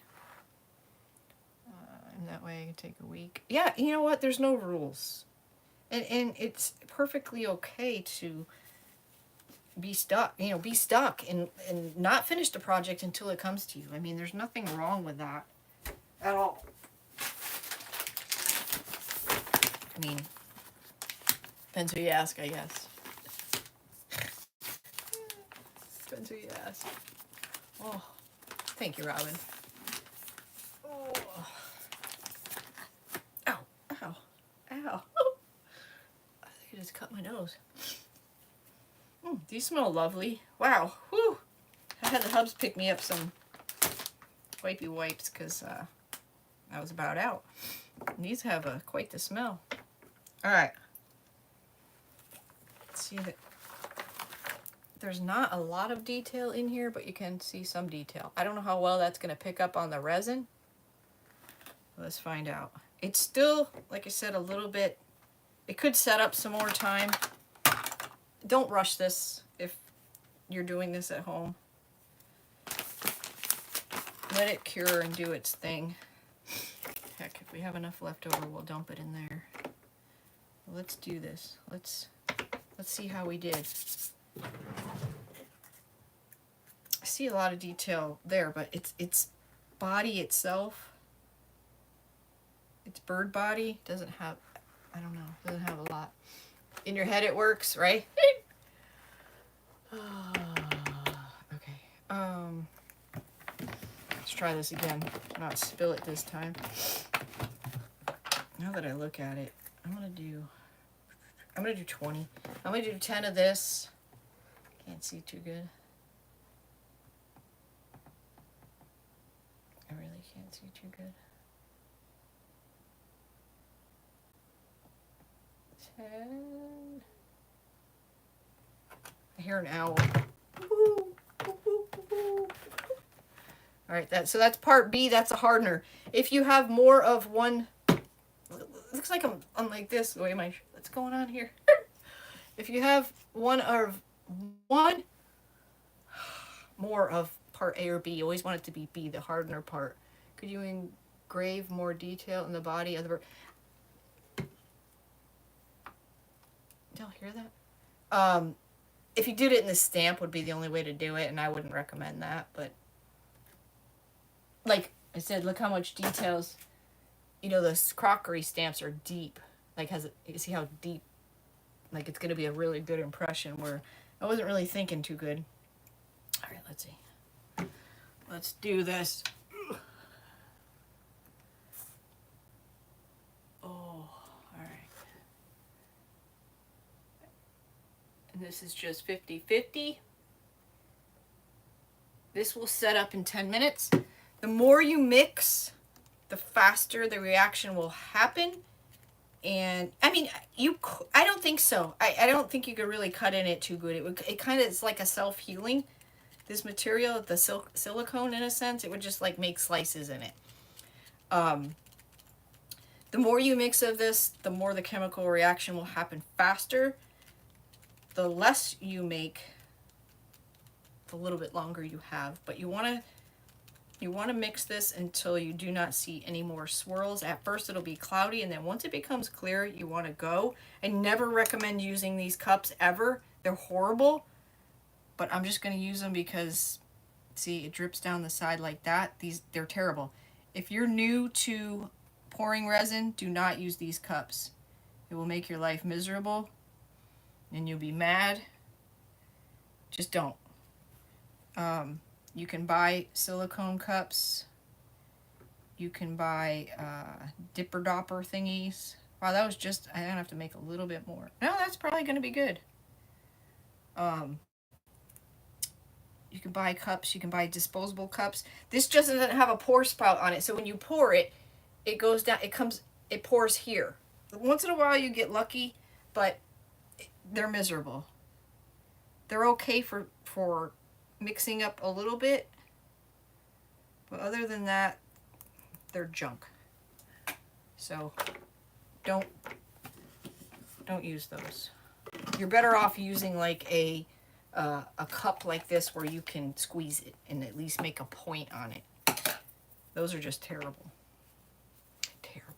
And that way I can take a week. Yeah, you know what? There's no rules. And it's perfectly okay to be stuck, you know, be stuck and not finish the project until it comes to you. I mean, there's nothing wrong with that at all. I mean, depends who you ask, I guess. Depends who you ask. Oh, thank you, Robin. Oh. Ow, ow, ow. I think I just cut my nose. These smell lovely. Wow. Whew. I had the hubs pick me up some wipey wipes because I was about out. And these have quite the smell. All right. Let's see that. There's not a lot of detail in here, but you can see some detail. I don't know how well that's going to pick up on the resin. Let's find out. It's still, like I said, a little bit, it could set up some more time. Don't rush this if you're doing this at home. Let it cure and do its thing. Heck, if we have enough left over, we'll dump it in there. Let's do this. Let's see how we did. I see a lot of detail there, but its body itself, its bird body doesn't have, I don't know, doesn't have a lot. In your head it works, right? Okay. Let's try this again. Not spill it this time. Now that I look at it, I'm gonna do 20. I'm gonna do 10 of this. Can't see too good. I really can't see too good. 10. I hear an owl. All right, so that's part B. That's a hardener. If you have more of one, it looks like I'm like this. The way what's going on here? If you have one more of part A or B, you always want it to be B, the hardener part. Could you engrave more detail in the body of the bird? Did y'all hear that? If you did it in the stamp would be the only way to do it, and I wouldn't recommend that, but like I said, look how much details, you know, those crockery stamps are deep. Like, you see how deep, like it's going to be a really good impression, where I wasn't really thinking too good. All right, let's see. Let's do this. Oh, all right. And this is just 50-50. This will set up in 10 minutes. The more you mix, the faster the reaction will happen. And I mean, I don't think so. I don't think you could really cut in it too good. It kind of is like a self-healing. This material, the silicone, in a sense, it would just like make slices in it. The more you mix of this, the more the chemical reaction will happen faster. The less you make, the little bit longer you have. But you want to mix this until you do not see any more swirls. At first it'll be cloudy, and then once it becomes clear, you want to go. I never recommend using these cups ever. They're horrible, but I'm just going to use them because, see, it drips down the side like that. They're terrible. If you're new to pouring resin, do not use these cups. It will make your life miserable. and you'll be mad. Just don't. You can buy silicone cups. You can buy dipper dopper thingies. Wow, that was just, I don't have to make a little bit more. No, that's probably going to be good. You can buy cups. You can buy disposable cups. This just doesn't have a pour spout on it. So when you pour it, it goes down. It pours here. Once in a while you get lucky, but they're miserable. They're okay for mixing up a little bit. But other than that, they're junk. So don't use those. You're better off using like a cup like this where you can squeeze it and at least make a point on it. Those are just terrible. Terrible.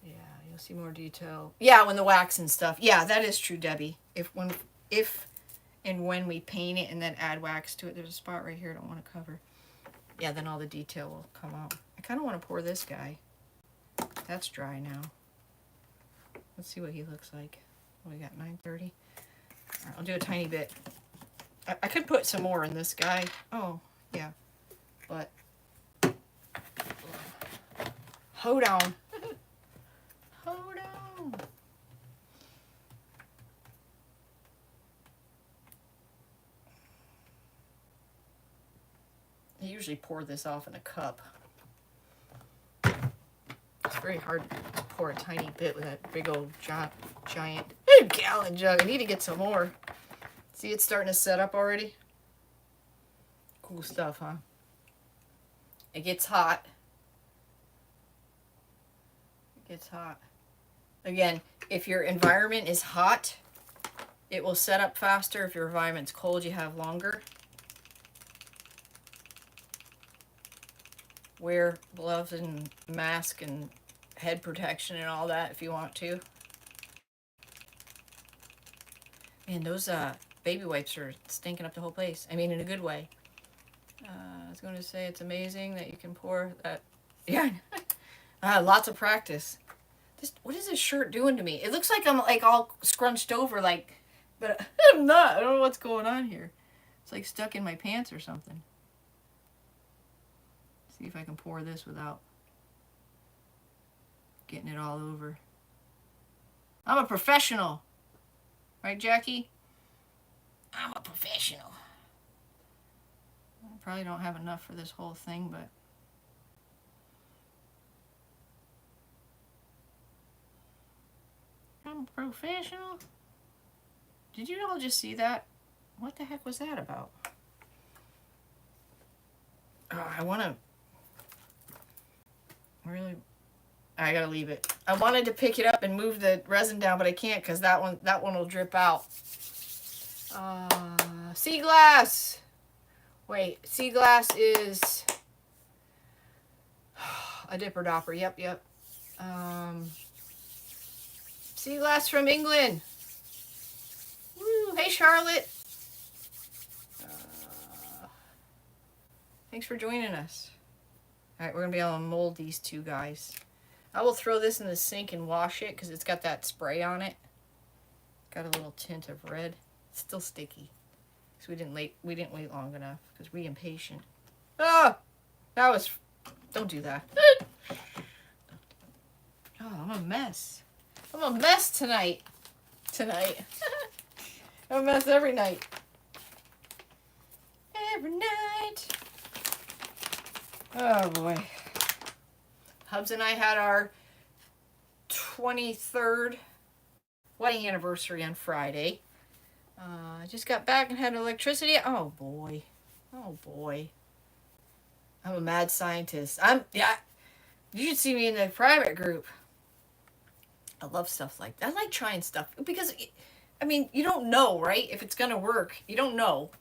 Yeah, you'll see more detail. Yeah, when the wax and stuff. Yeah, that is true, Debbie. If and when we paint it and then add wax to it, there's a spot right here I don't want to cover. Yeah, then all the detail will come out. I kind of want to pour this guy. That's dry now. Let's see what he looks like. What we got, 9:30? All right, I'll do a tiny bit. I could put some more in this guy. Oh, yeah. But, hold on. Hold on. I usually pour this off in a cup. It's very hard to pour a tiny bit with that big old giant gallon jug. I need to get some more. See, it's starting to set up already. Cool stuff, huh? It gets hot. It gets hot. Again, if your environment is hot, it will set up faster. If your environment's cold, you have longer. Wear gloves and mask and head protection and all that if you want to. Man, those baby wipes are stinking up the whole place. I mean, in a good way. I was going to say it's amazing that you can pour that. Yeah, lots of practice. What is this shirt doing to me? It looks like I'm like all scrunched over, like, but I'm not. I don't know what's going on here. It's like stuck in my pants or something. See if I can pour this without getting it all over. I'm a professional. Right, Jackie? I'm a professional. I probably don't have enough for this whole thing, but I'm a professional. Did you all just see that? What the heck was that about? Oh, I want to really, I gotta leave it. I wanted to pick it up and move the resin down, but I can't because that one will drip out. Sea glass. Wait, sea glass is a dipper dopper. Yep. Sea glass from England. Woo! Hey, Charlotte. Thanks for joining us. All right, we're gonna be able to mold these two guys. I will throw this in the sink and wash it because it's got that spray on it. Got a little tint of red. It's still sticky. So we didn't wait long enough because we're impatient. Oh, that was. Don't do that. Oh, I'm a mess. I'm a mess tonight. I'm a mess every night. Every night. Oh boy. Hubs and I had our 23rd wedding anniversary on Friday. I just got back and had electricity. Oh boy. Oh boy. I'm a mad scientist. Yeah. You should see me in the private group. I love stuff like that. I like trying stuff because, I mean, you don't know, right? If it's going to work, you don't know.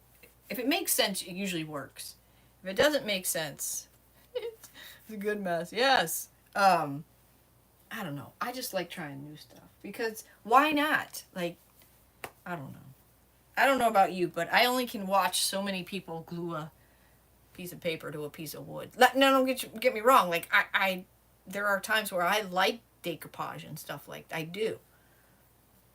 If it makes sense, it usually works. If it doesn't make sense, it's a good mess. Yes. I don't know. I just like trying new stuff because why not? Like, I don't know. I don't know about you, but I only can watch so many people glue a piece of paper to a piece of wood. No, don't get me wrong. Like, I there are times where I like decoupage and stuff like that. I do.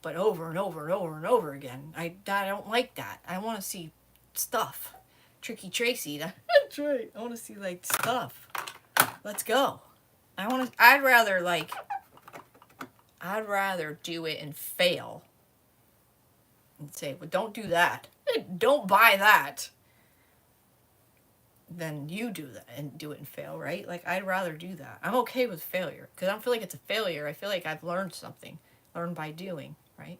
But over and over and over and over again. I don't like that. I want to see stuff. Tricky Tracy. That's right. I want to see like stuff. Let's go. I'd rather do it and fail and say, well, don't do that. Don't buy that. Then you do that and do it and fail, right? Like, I'd rather do that. I'm okay with failure because I don't feel like it's a failure. I feel like I've learned something. Learned by doing, right?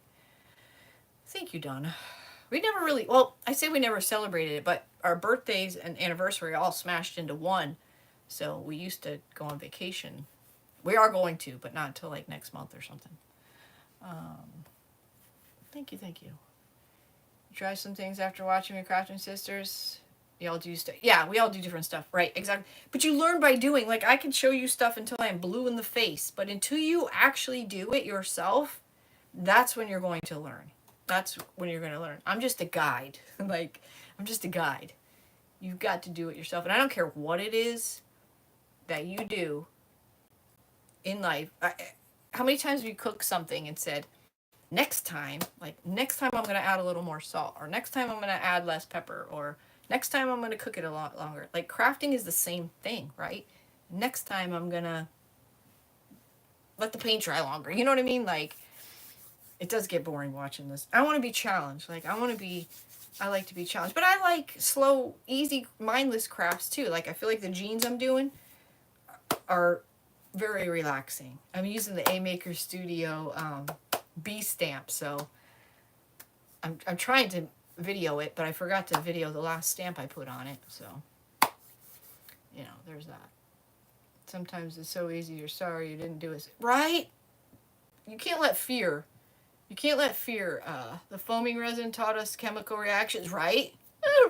Thank you, Donna. We never really, well, I say we never celebrated it, but our birthdays and anniversary all smashed into one. So we used to go on vacation. We are going to, but not until like next month or something. Thank you, thank you. You try some things after watching your Crafting Sisters. Y'all do stuff. Yeah, we all do different stuff. Right, exactly. But you learn by doing. Like, I can show you stuff until I'm blue in the face. But until you actually do it yourself, that's when you're going to learn. That's when you're going to learn. I'm just a guide. Like, I'm just a guide. You've got to do it yourself. And I don't care what it is that you do in life. How many times have you cooked something and said, next time I'm going to add a little more salt. Or next time I'm going to add less pepper. Or next time I'm going to cook it a lot longer. Like, crafting is the same thing, right? Next time I'm going to let the paint dry longer. You know what I mean? Like, it does get boring watching this. I want to be challenged. Like, I like to be challenged. But I like slow, easy, mindless crafts too. Like, I feel like the jeans I'm doing are very relaxing. I'm using the A Maker Studio B stamp. So I'm trying to video it, but I forgot to video the last stamp I put on it. So, you know, there's that. Sometimes it's so easy. You're sorry you didn't do it. Right? You can't let fear... the foaming resin taught us chemical reactions, right?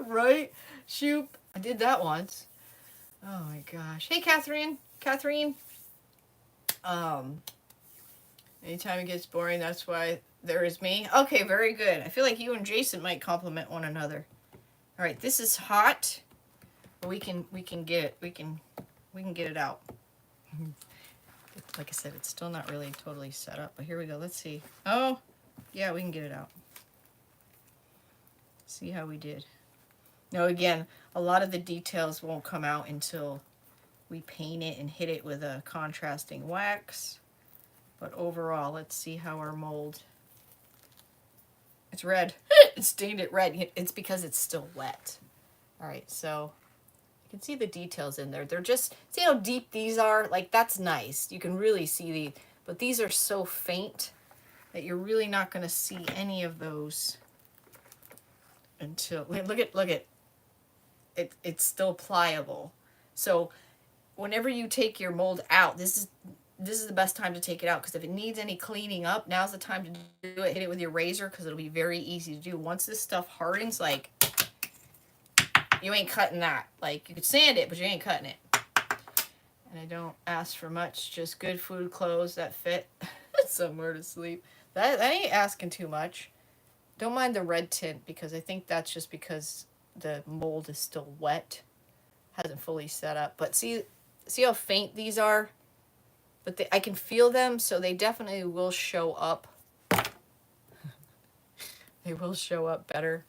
Right? Shoot. I did that once. Oh my gosh. Hey, Catherine. Anytime it gets boring, that's why there is me. Okay, very good. I feel like you and Jason might complement one another. All right, this is hot. We can get it. We can get it out. Like I said, it's still not really totally set up, but here we go. Let's see. Oh, yeah, we can get it out. See how we did. Now, again, a lot of the details won't come out until we paint it and hit it with a contrasting wax. But overall, let's see how our mold... It's red. It stained it red. It's because it's still wet. All right, so... you can see the details in there. They're just, see how deep these are? Like, that's nice. You can really see the, but these are so faint that you're really not going to see any of those until, look at, it's still pliable. So whenever you take your mold out, this is the best time to take it out, because if it needs any cleaning up, now's the time to do it. Hit it with your razor, because it'll be very easy to do. Once this stuff hardens, like, you ain't cutting that. Like, you could sand it, but you ain't cutting it. And I don't ask for much, just good food, clothes that fit, somewhere to sleep. That ain't asking too much. Don't mind the red tint, because I think that's just because the mold is still wet. Hasn't fully set up. But see how faint these are? But I can feel them, so they definitely will show up. They will show up better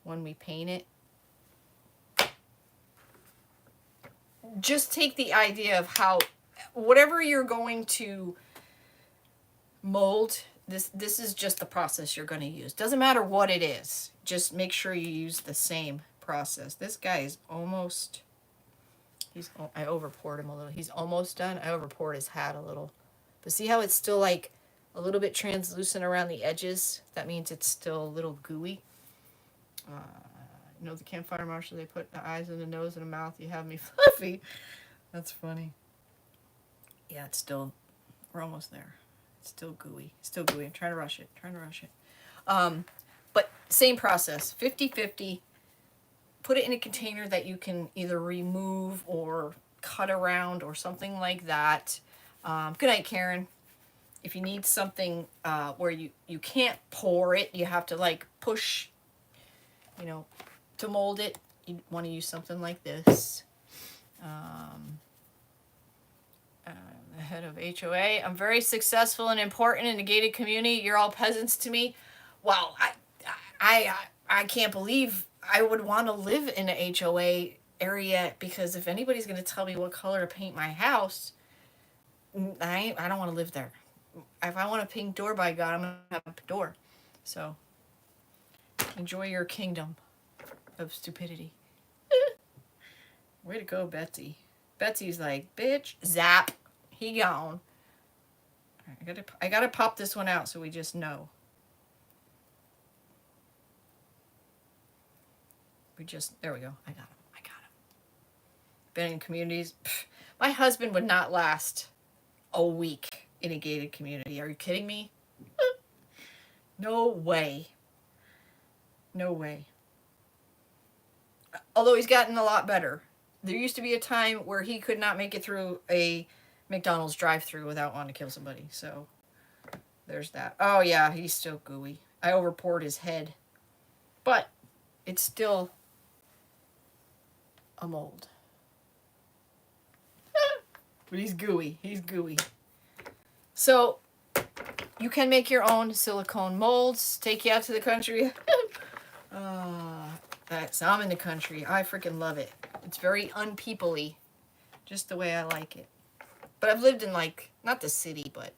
when we paint it. Just take the idea of how, whatever you're going to mold, this is just the process you're going to use. Doesn't matter what it is. Just make sure you use the same process. This guy is almost, I overpoured him a little. He's almost done. I overpoured his hat a little. But see how it's still like a little bit translucent around the edges? That means it's still a little gooey. You know, the campfire marshal, they put the eyes and the nose and the mouth. You have me fluffy. That's funny. Yeah, it's still, we're almost there. It's still gooey. Still gooey. I'm trying to rush it. But same process. 50-50. Put it in a container that you can either remove or cut around or something like that. Good night, Karen. If you need something where you can't pour it, you have to like push, you know, to mold it, you want to use something like this. The head of HOA. I'm very successful and important in a gated community. You're all peasants to me. Wow, I can't believe I would want to live in a HOA area, because if anybody's going to tell me what color to paint my house, I don't want to live there. If I want a pink door, by God, I'm going to have a pink door. So, enjoy your kingdom of stupidity. Way to go, Betsy. Betsy's like, bitch, zap. He gone. I gotta pop this one out so we just know. There we go. I got him. Been in communities. My husband would not last a week in a gated community. Are you kidding me? No way. No way. Although he's gotten a lot better. There used to be a time where he could not make it through a McDonald's drive-thru without wanting to kill somebody. So there's that. Oh yeah, he's still gooey. I overpoured his head. But it's still a mold. But he's gooey. He's gooey. So you can make your own silicone molds. Take you out to the country. So I'm in the country. I freaking love it. It's very unpeopley. Just the way I like it. But I've lived in, like, not the city, but,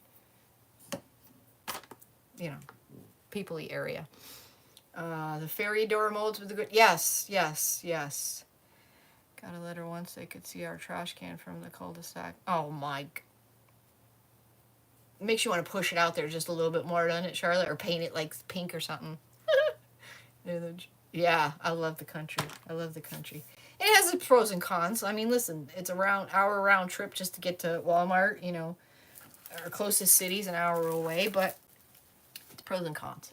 you know, peoply area. The fairy door molds with the good... Yes. Got a letter once they could see our trash can from the cul-de-sac. Oh, my... Makes you want to push it out there just a little bit more, doesn't it, Charlotte? Or paint it, like, pink or something. Yeah, I love the country. It has its pros and cons. I mean, listen, it's hour round trip just to get to Walmart, you know. Our closest city's an hour away, but it's pros and cons.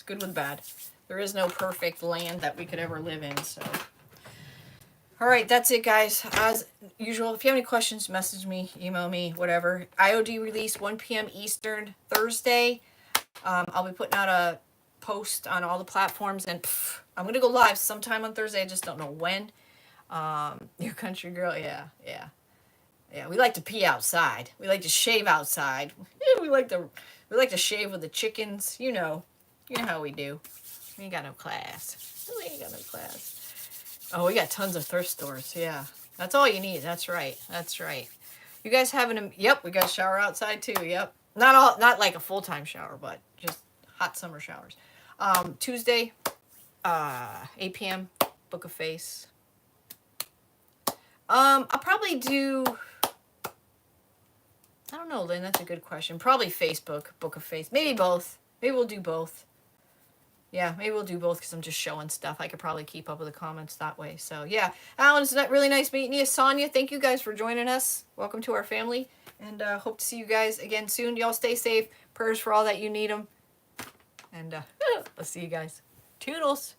Good with bad. There is no perfect land that we could ever live in, so. All right, that's it, guys. As usual, if you have any questions, message me, email me, whatever. IOD release 1 p.m. Eastern Thursday. I'll be putting out a post on all the platforms, and I'm gonna go live sometime on Thursday. I just don't know when. Your country girl, yeah. We like to pee outside. We like to shave outside. we like to shave with the chickens. You know how we do. We ain't got no class. Oh, we got tons of thrift stores. Yeah, that's all you need. That's right. You guys having yep, we got a shower outside too. Yep, not like a full-time shower, but just hot summer showers. Tuesday, 8 p.m. Book a face. I'll probably do, I don't know, Lynn, that's a good question. Probably Facebook, book a face. Maybe both. Maybe we'll do both. Yeah, maybe we'll do both because I'm just showing stuff. I could probably keep up with the comments that way. So, yeah. Alan, it's really nice meeting you. Sonia, thank you guys for joining us. Welcome to our family. And hope to see you guys again soon. Y'all stay safe. Prayers for all that you need them. And I'll see you guys. Toodles.